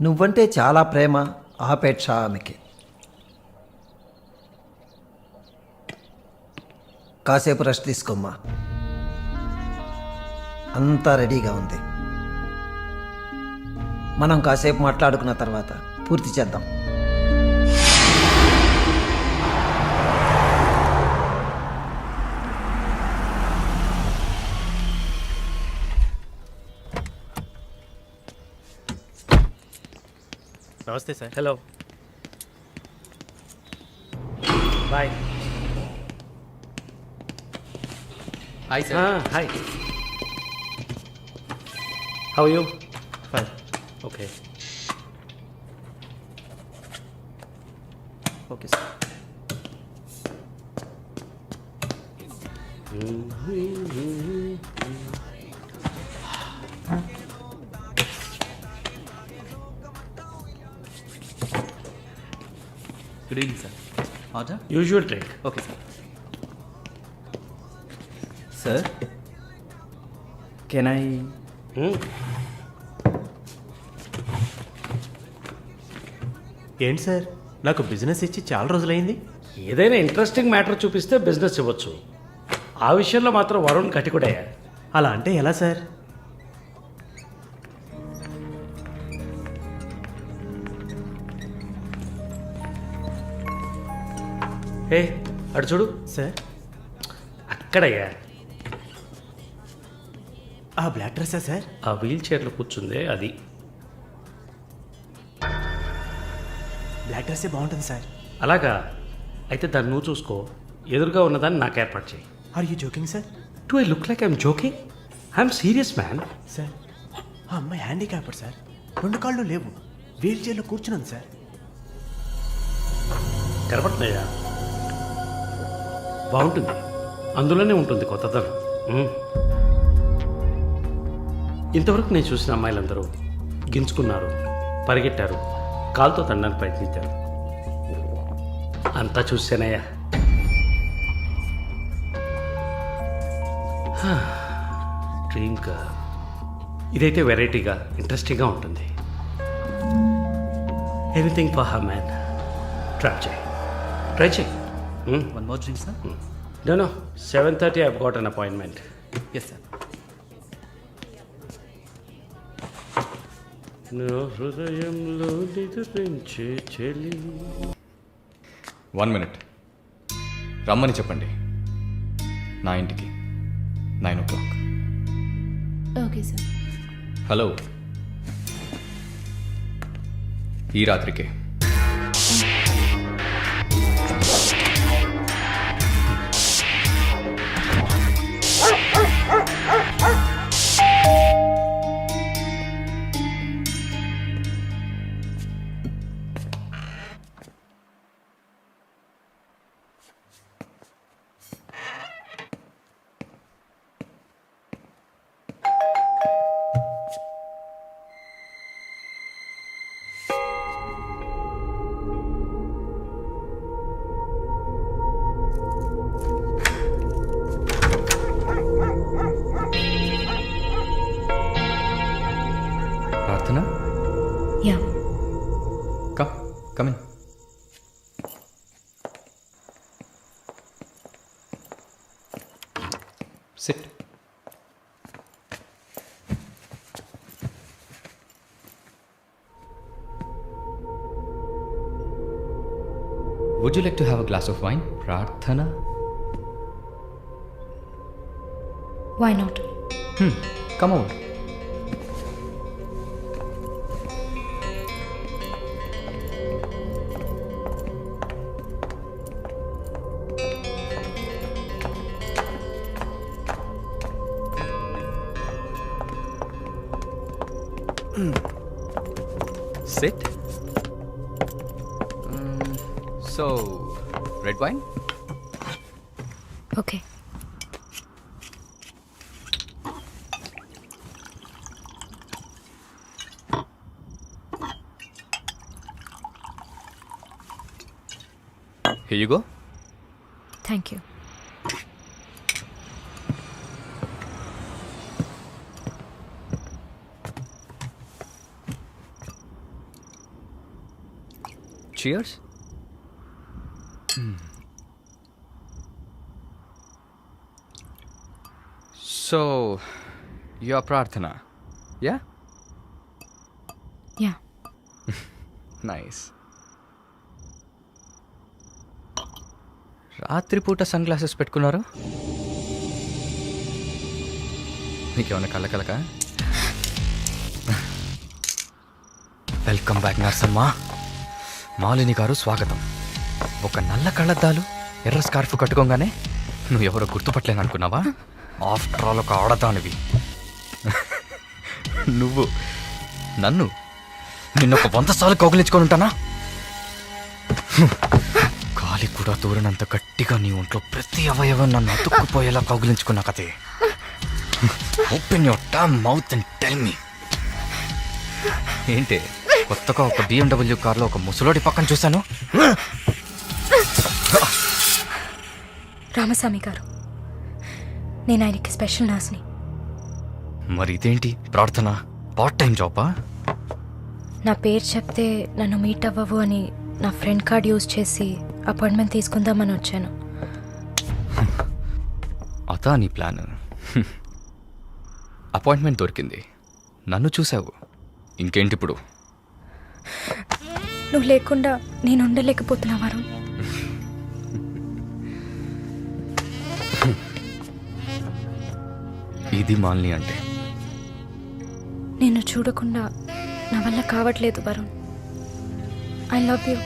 నువ్వంటే చాలా ప్రేమ, ఆపేక్ష ఆమెకి. కాసేపు రెస్ట్ తీసుకోమ్మా. అంతా రెడీగా ఉంది. మనం కాసేపు మాట్లాడుకున్న తర్వాత పూర్తి చేద్దాం. నమస్తే sir. Hello, boy. Hi sir. Hi, how you? Fine. Okay okay sir. Good evening sir. Order? Usual drink. Okay sir. Sir can I? ఏంటి సార్, నాకు బిజినెస్ ఇచ్చి చాలా రోజులైంది. ఏదైనా ఇంట్రెస్టింగ్ మ్యాటర్ చూపిస్తే బిజినెస్ ఇవ్వచ్చు. ఆ విషయంలో మాత్రం వరుణ్ కటికుడయ్యా. అలా అంటే ఎలా సార్? ఏ అటు చూడు, సార్, అక్కడయ్యా ఆ బ్లాక్ డ్రెస్సా సార్? ఆ వీల్ చైర్లో కూర్చుందే అది. బ్లాక్ డ్రెస్సే బాగుంటుంది సార్. అలాగా అయితే దాన్ని నువ్వు చూసుకో, ఎదురుగా ఉన్నదాన్ని నాకు ఏర్పాటు చేయి. Are you joking sir? Do I look like I'm joking? I'm serious man. Sir, ఆ అమ్మాయి హ్యాండిక్యాప్డ్ సార్, 2 కాళ్ళు లేవు, వీల్ చైర్లో కూర్చున్నాను సార్. కనపడుతున్నాయా? బాగుంటుంది, అందులోనే ఉంటుంది కొత్తదనం. ఇంతవరకు నేను చూసిన అమ్మాయిలందరూ గించుకున్నారు, పరిగెట్టారు, కాలుతో తండడానికి ప్రయత్నించారు. అంతా చూసానయ్యా. Dream girl. ఇదైతే వెరైటీగా ఇంట్రెస్టింగ్గా ఉంటుంది. Anything for her man. Try చేయి. One more drink sir. No, 7:30 I've got an appointment. Yes sir. నా హృదయంలో నిద్రించే చెలి. 1 minute. రమ్మని చెప్పండి నా ఇంటికి 9 o'clock. Okay sir. హలో, ఈ రాత్రికే. ప్రార్థన, yeah. come in. Sit. Would you like to have a glass of wine, Prarthana? Why not? Come over. Sit. So, red wine? Okay. Here you go. Thank you. Cheers. So, you're Prarthana, yeah? Yeah. Nice. రాత్రిపూట సన్ గ్లాసెస్ పెట్టుకున్నారు? నీకేమన్నా కళ్ళకలక? వెల్కమ్ బ్యాక్ నర్సమ్మ. మాలిని గారు స్వాగతం. ఒక నల్ల కళ్ళద్దాలు, ఎర్ర స్కార్ఫ్ కట్టుకోగానే నువ్వు ఎవరో గుర్తుపట్టలేను అనుకున్నావా? ఆఫ్టర్ ఆల్ ఒక ఆడదానివి నువ్వు. నిన్నొక 100 సార్లు కౌగిలించుకొని ఉంటానా? గాలి కూడా దూరనంత గట్టిగా నీ ఒంట్లో ప్రతి అవయవం నన్ను అతుక్కుపోయేలా కౌగిలించుకున్నా కదే. Open your Tom mouth and tell me. ఏంటి కొత్తగా ఒక BMW కార్లో ఒక ముసలోడి పక్కన చూశాను? రామస్వామి గారు, నేను ఆయనకి స్పెషల్ నర్స్ని. మరి ఇదేంటి ప్రార్థన? పార్ట్ టైం జాబా? నా పేరు చెప్తే నన్ను మీట్ అవ్వవు అని నా ఫ్రెండ్ కార్డ్ యూజ్ చేసి అపాయింట్మెంట్ తీసుకుందామని వచ్చాను. అతా నీ ప్లాన్? అపాయింట్మెంట్ దొరికింది, నన్ను చూసావు, ఇంకేంటి ఇప్పుడు? నువ్వు లేకుండా నేను ఉండలేకపోతున్నా వరుణ్. ఇది మాలిని అంటే. నిన్ను చూడకుండా నా వల్ల కావట్లేదు Varun. I love you.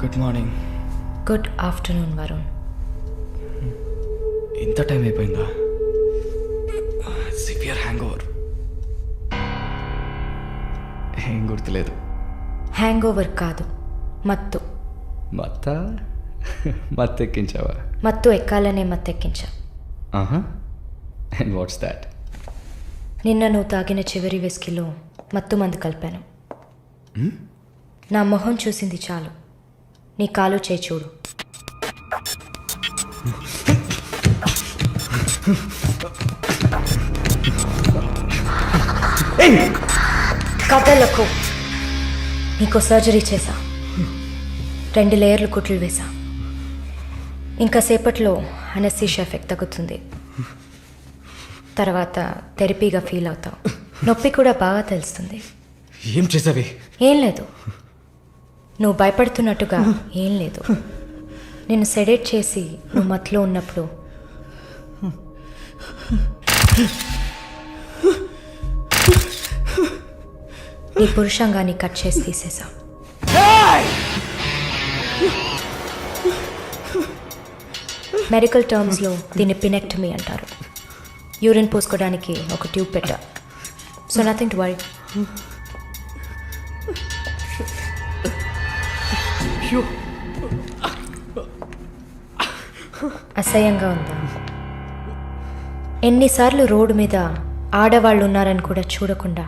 Good morning. Good afternoon Varun. ఇంత టైం అయిపోయిందా? Severe hangover. ఏం గుర్తులేదు. హ్యాంగ్ ఓవర్ కాదు, మత్తు. మత్తు ఎక్కించావా? మత్తు ఎక్కాలనే మత్తెక్కించా. And what's that? నిన్న నువ్వు తాగిన చివరి విస్కీలో మత్తు మందు కలిపాను. నా మొహం చూసింది చాలు, నీ కాలు చేయి చూడు. కథలకు నీకు సర్జరీ చేశా, 2 లేయర్లు కుట్లు వేశా. ఇంకా సేపట్లో అనస్థీషియా ఎఫెక్ట్ తగ్గుతుంది. తర్వాత థెరపీగా ఫీల్ అవుతావు. నొప్పి కూడా బాగా తెలుస్తుంది. ఏం చేసావి? ఏం లేదు, నువ్వు భయపడుతున్నట్టుగా ఏం లేదు. నేను సెడేట్ చేసి నువ్వు మత్తులో ఉన్నప్పుడు నీ పురుషాంగాన్ని కట్ చేసి తీసేసా. మెడికల్ టర్మ్స్లో దీన్ని పినెక్టమీ అంటారు. యూరిన్ పోసుకోవడానికి ఒక ట్యూబ్ పెట్టా. So nothing to worry. అసహ్యంగా ఉందా? ఎన్నిసార్లు రోడ్డు మీద ఆడవాళ్ళు ఉన్నారని కూడా చూడకుండా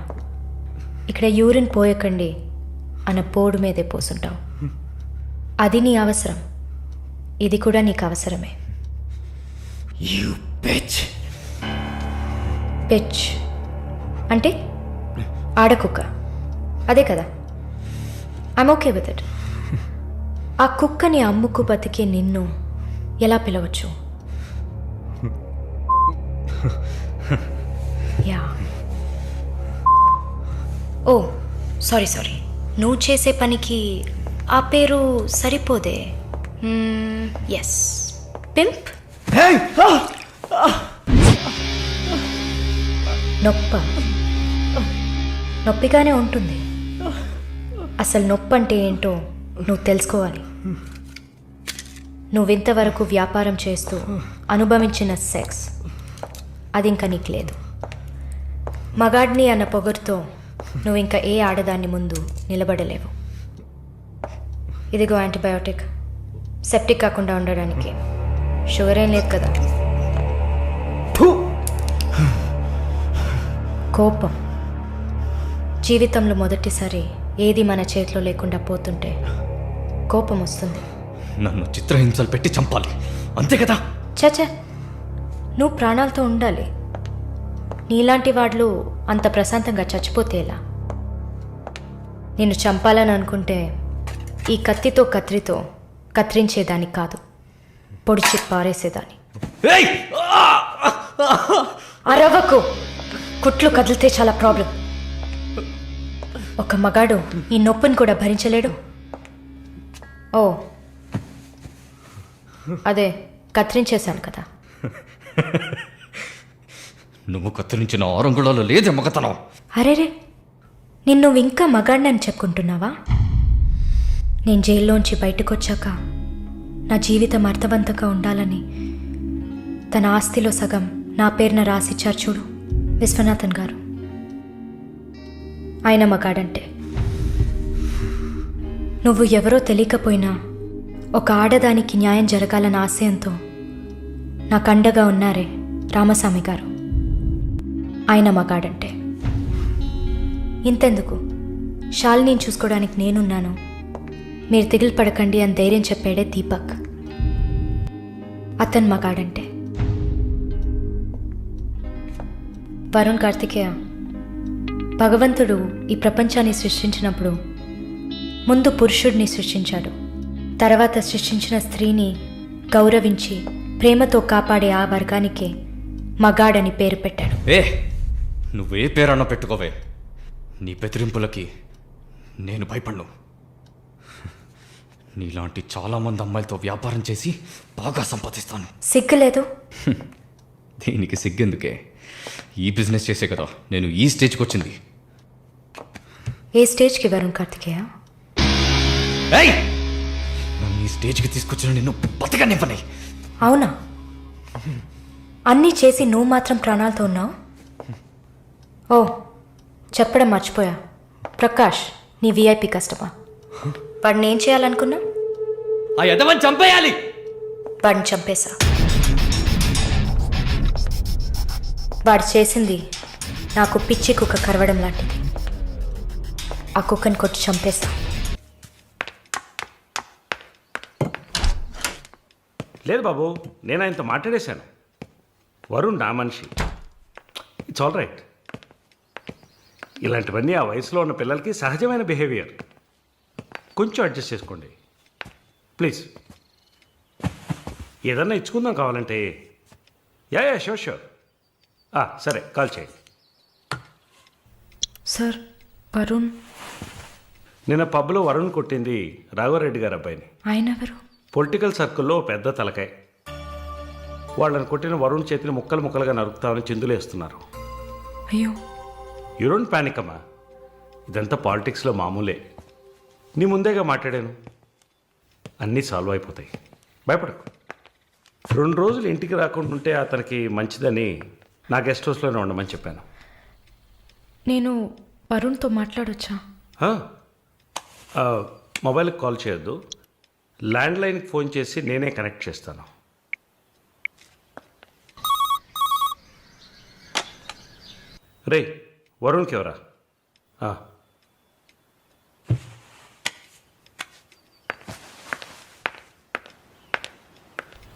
ఇక్కడ యూరిన్ పోయకండి అన్న బోర్డు మీదే పోసుంటావు. అది నీ అవసరం, ఇది కూడా నీకు అవసరమే. పిచ్ అంటే ఆడకుక్క, అదే కదా? I'm okay with it. ఆ కుక్కని అమ్ముకు బతికే నిన్ను ఎలా పిలవచ్చు? యా. ఓ సారీ, నువ్వు చేసే పనికి ఆ పేరు సరిపోదే. Yes, pimp. నొప్పిగానే ఉంటుంది. అసలు నొప్పి అంటే ఏంటో నువ్వు తెలుసుకోవాలి. నువ్వింతవరకు వ్యాపారం చేస్తూ అనుభవించిన సెక్స్ అది ఇంకా నీకు లేదు. మగాడ్ని అన్న పొగరుతో నువ్వు ఇంకా ఏ ఆడదాన్ని ముందు నిలబడలేవు. ఇదిగో యాంటీబయాటిక్, సెప్టిక్ కాకుండా ఉండడానికి. షుగర్ ఏం లేదు కదా? కోపం. జీవితంలో మొదటిసారి ఏది మన చేతిలో లేకుండా పోతుంటే కోపం వస్తుంది. నన్ను చిత్రహింసలు పెట్టి చంపాలి, అంతే కదా? చచ్చా, నువ్వు ప్రాణాలతో ఉండాలి. నీలాంటి వాళ్ళు అంత ప్రశాంతంగా చచ్చిపోతే ఎలా? నిన్ను చంపాలని అనుకుంటే ఈ కత్తితో కత్తితో కత్తిరించేదాన్ని కాదు, పొడిచి పారేసేదాన్ని. అరవకు, కుట్లు కదిలితే చాలా ప్రాబ్లం. ఒక మగాడు ఈ నొప్పిని కూడా భరించలేడు. ఓ అదే కత్తిరించేశాను కదా. నువ్వు కత్తిరించిన ఆరంగుళాలు లేదే మగతనం. అరేరే, నిన్ను ఇంకా మగాడినని చెప్పుకుంటున్నావా? నేను జైల్లోంచి బయటకు వచ్చాక నా జీవితం అర్థవంతంగా ఉండాలని తన ఆస్తిలో సగం నా పేరున రాసిచ్చారు చూడు విశ్వనాథన్ గారు. ఆయన మగాడంటే. నువ్వు ఎవరో తెలియకపోయినా ఒక ఆడదానికి న్యాయం జరగాలన్న ఆశయంతో నాకు అండగా ఉన్నారే రామస్వామి గారు, ఆయన మగాడంటే. ఇంతెందుకు, శాలిని చూసుకోవడానికి నేనున్నాను, మీరు దిగులు పడకండి అని ధైర్యం చెప్పాడే దీపక్, అతను మగాడంటే. వరుణ్ కార్తికేయ, భగవంతుడు ఈ ప్రపంచాన్ని సృష్టించినప్పుడు ముందు పురుషుడిని సృష్టించాడు. తర్వాత సృష్టించిన స్త్రీని గౌరవించి ప్రేమతో కాపాడే ఆ వర్గానికే మగాడని పేరు పెట్టాడు. నువ్వే పేరన్నా పెట్టుకోవే, నీ బెదిరింపులకి నేను భయపడ్ను. నీలాంటి చాలామంది అమ్మాయిలతో వ్యాపారం చేసి బాగా సంపాదిస్తాను. సిగ్గులేదు? దీనికి సిగ్గెందుకే, ఈ బిజినెస్ చేసే కదా నేను ఈ స్టేజ్కి వచ్చింది. ఏ స్టేజ్కి వరుణ్ కార్తికేయ? నన్ను ఈ స్టేజ్కి తీసుకొచ్చిన నిన్ను బతకనివ్వని. అవునా? అన్నీ చేసి నువ్వు మాత్రం ప్రాణాలతో ఉన్నావు? ఓ, చెప్పడం మర్చిపోయా, ప్రకాష్ నీ విఐపి కస్టమర్. వాడిని ఏం చేయాలనుకున్నా? ఆ యదవని చంపేయాలి. వాడిని చంపేశా. వాడు చేసింది నాకు పిచ్చి కుక్క కరవడం లాంటిది. ఆ కుక్కని కొట్టి చంపేశా. లేదు బాబు, నేను ఆయనతో మాట్లాడేశాను. వరుణ్ నా మనిషి, ఇట్స్ ఆల్ రైట్. ఇలాంటివన్నీ ఆ వయసులో ఉన్న పిల్లలకి సహజమైన బిహేవియర్. కొంచెం అడ్జస్ట్ చేసుకోండి ప్లీజ్. ఏదన్నా ఇచ్చుకుందాం కావాలంటే. Yeah sure sure. సరే, కాల్ చేయండి. సార్, వరుణ్ నిన్న పబ్లో వరుణ్ కొట్టింది రాఘవరెడ్డి గారి అబ్బాయిని. ఆయన ఎవరు? పొలిటికల్ సర్కిల్లో పెద్ద తలకాయ. వాళ్ళని కొట్టిన వరుణ్ చేతిని ముక్కలు ముక్కలుగా నరుకుతామని చిందులేస్తున్నారు. అయ్యో, యూ డోంట్ పానిక్ అమ్మా, ఇదంతా పాలిటిక్స్లో మామూలే. నీ ముందేగా మాట్లాడాను, అన్నీ సాల్వ్ అయిపోతాయి, భయపడకు. 2 రోజులు ఇంటికి రాకుండా ఉంటే అతనికి మంచిదని నా గెస్ట్ హౌస్లోనే ఉండమని చెప్పాను. నేను వరుణ్తో మాట్లాడొచ్చా? మొబైల్కి కాల్ చేయొద్దు, ల్యాండ్లైన్కి ఫోన్ చేసి నేనే కనెక్ట్ చేస్తాను. రే, వరుణ్కి ఎవరా?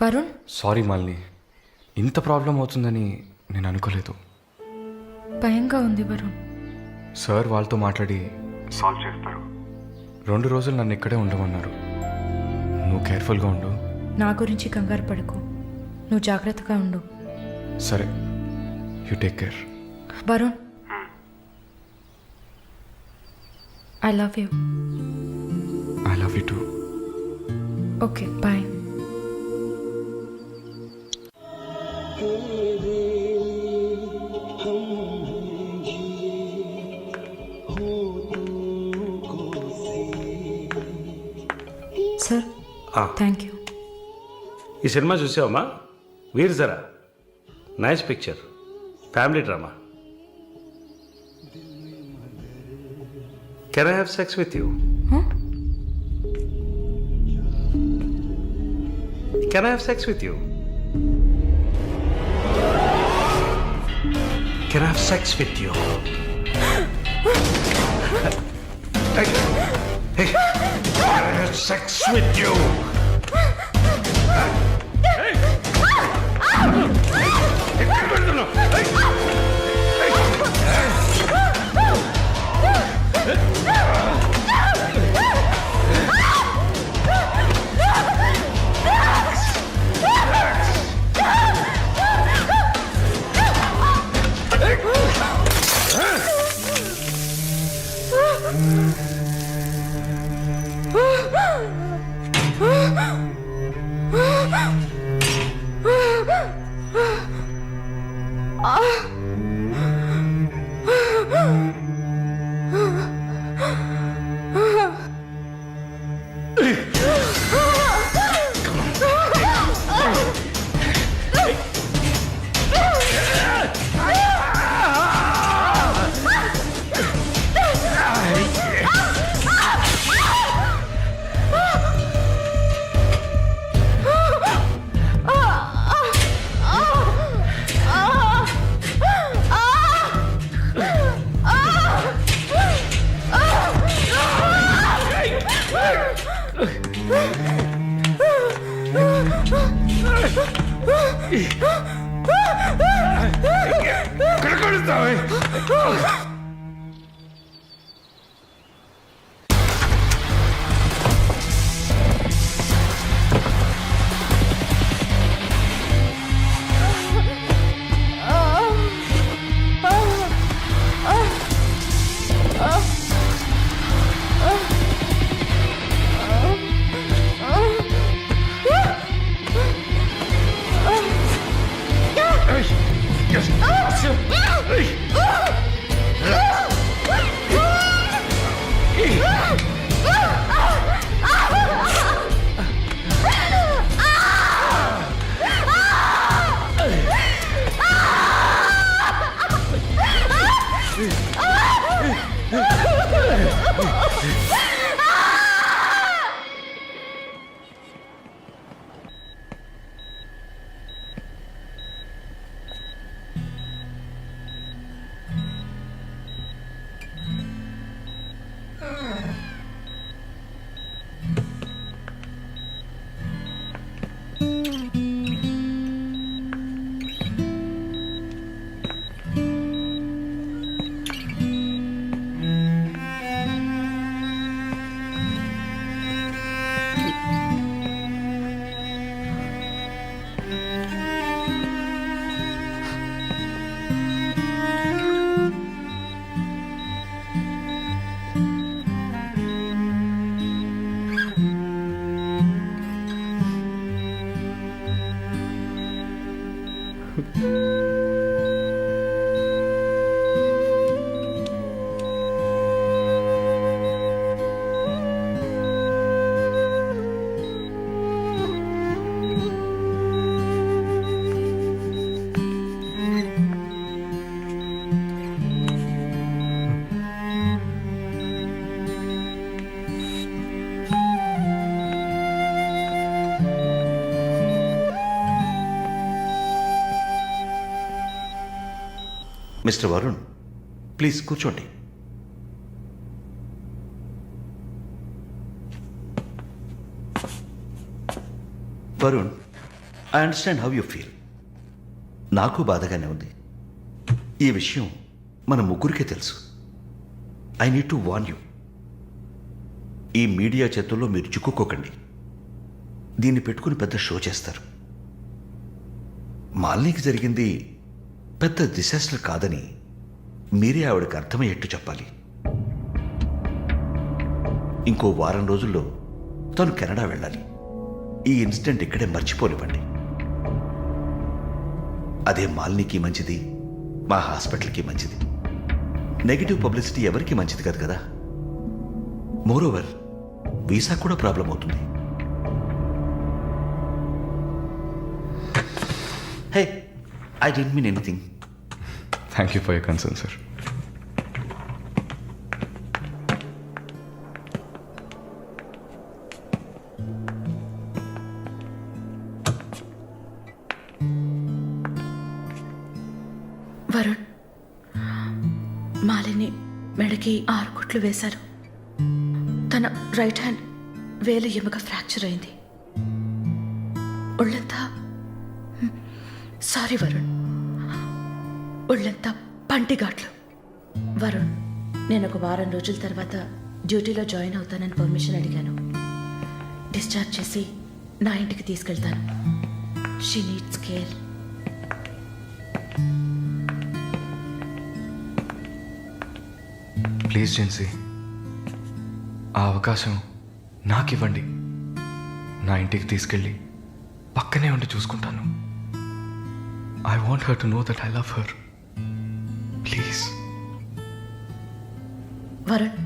వరుణ్, సారీ మాలిని, ఇంత ప్రాబ్లం అవుతుందని నేను అనుకోలేదు. భయంగా ఉంది వరుణ్. సార్ వాళ్ళతో మాట్లాడి సాల్వ్ చేస్తారు. 2 రోజులు నన్ను ఇక్కడే ఉండమన్నారు. నువ్వు కేర్ఫుల్గా ఉండు. నా గురించి కంగారు పడకు, నువ్వు జాగ్రత్తగా ఉండు. సరే, you take care. Varun, I love you. I love you too. Okay, bye. Sir, thank you. ఈ సినిమా చూసావమ్మా? Veer Zaara, nice picture, family drama. Can I have sex with you? Can I have sex with you? Can I have sex with you? Hey, can I have sex with you? Mister Varun, please కూర్చోండి. Varun, I understand how you feel. నాకు బాధగానే ఉంది. ఈ విషయం మన ముగ్గురికే తెలుసు. I need to warn you. ఈ మీడియా చేతుల్లో మీరు చిక్కుకోకండి. దీన్ని పెట్టుకుని పెద్ద షో చేస్తారు. మాలినికి జరిగింది పెద్ద డిసాస్టర్ కాదని మీరే ఆవిడకి అర్థమయ్యేట్టు చెప్పాలి. ఇంకో వారం రోజుల్లో తను కెనడా వెళ్ళాలి. ఈ ఇన్సిడెంట్ ఇక్కడే మర్చిపోనివ్వండి. అదే మాలినికి మంచిది, మా హాస్పిటల్కి మంచిది. నెగిటివ్ పబ్లిసిటీ ఎవరికి మంచిది కాదు కదా. మోరోవర్ వీసా కూడా ప్రాబ్లం అవుతుంది. Hey, I don't mean anything. Thank you for your concern, sir. Varun, Malini మెడకి 6 కుట్లు వేశారు. తన రైట్ హ్యాండ్ వేలు ఎముక ఫ్రాక్చర్ అయింది. ఒళ్ళంతా సారీ వరుణ్, ఒళ్ళంతా పంటిఘాట్లు. వరుణ్, నేను ఒక వారం రోజుల తర్వాత డ్యూటీలో జాయిన్ అవుతానని పర్మిషన్ అడిగాను. డిశ్చార్జ్ చేసి నా ఇంటికి తీసుకెళ్తాను. She needs care. Please Gen Z, ఆ అవకాశం నాకివ్వండి. నా ఇంటికి తీసుకెళ్ళి పక్కనే ఉండి చూసుకుంటాను. I want her to know that I love her. Please. Varun,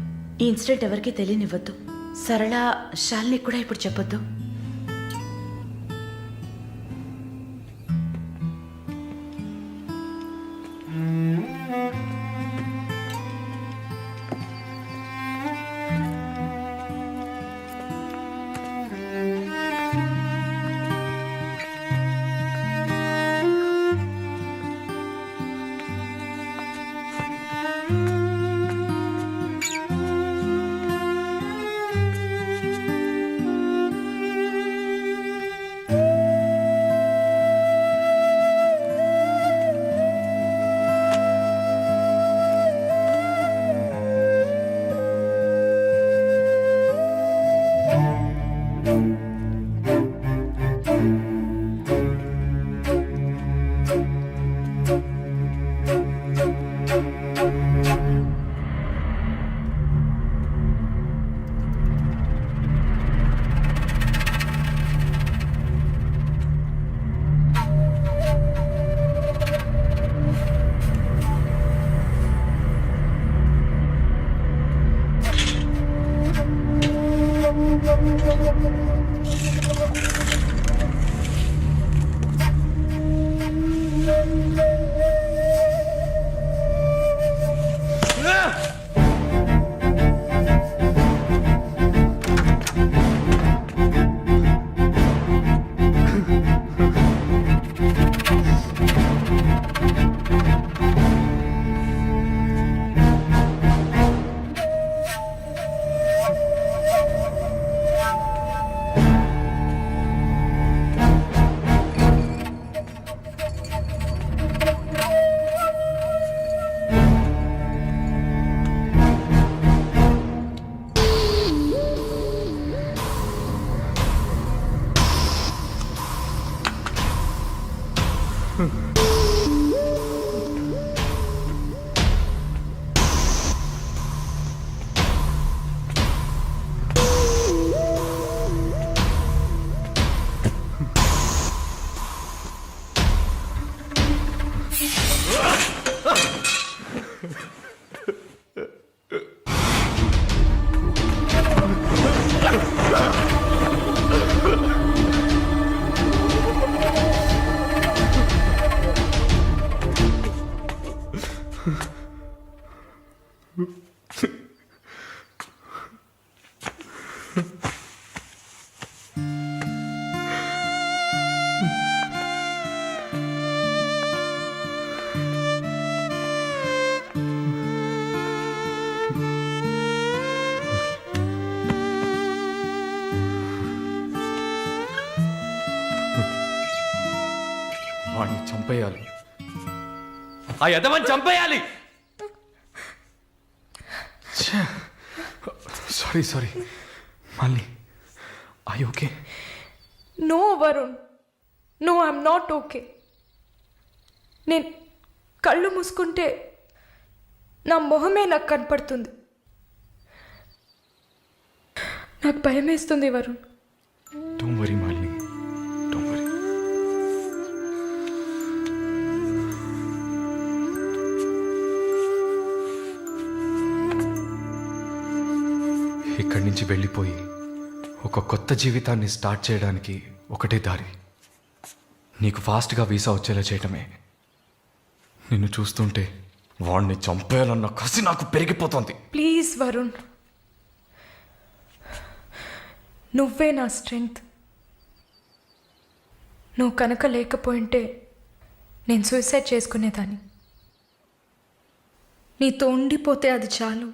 ఈ ఇన్సిడెంట్ ఎవరికీ తెలియనివ్వద్దు. సరళ, శాలిని కూడా ఇప్పుడు చెప్పొద్దు. వాడిని చంపేయాలి, ఆ యదవని చంపేయాలి. Sorry Malini, I okay? No Varun, no I'm not okay. నేను కళ్ళు మూసుకుంటే నా మొహమే నాకు కనపడుతుంది. నాకు భయం వేస్తుంది Varun. Don't worry Malini, don't worry. ఇక్కడి నుంచి వెళ్ళిపోయి ఒక కొత్త జీవితాన్ని స్టార్ట్ చేయడానికి ఒకటే దారి, నీకు ఫాస్ట్గా వీసా వచ్చేలా చేయటమే. నిన్ను చూస్తుంటే వాడిని చంపేయాలన్న కసి నాకు పెరిగిపోతుంది. ప్లీజ్ వరుణ్, నువ్వే నా స్ట్రెంగ్త్. నువ్వు కనుక లేకపోయింటే నేను సూసైడ్ చేసుకునేదాన్ని. నీతో ఉండిపోతే అది చాలు.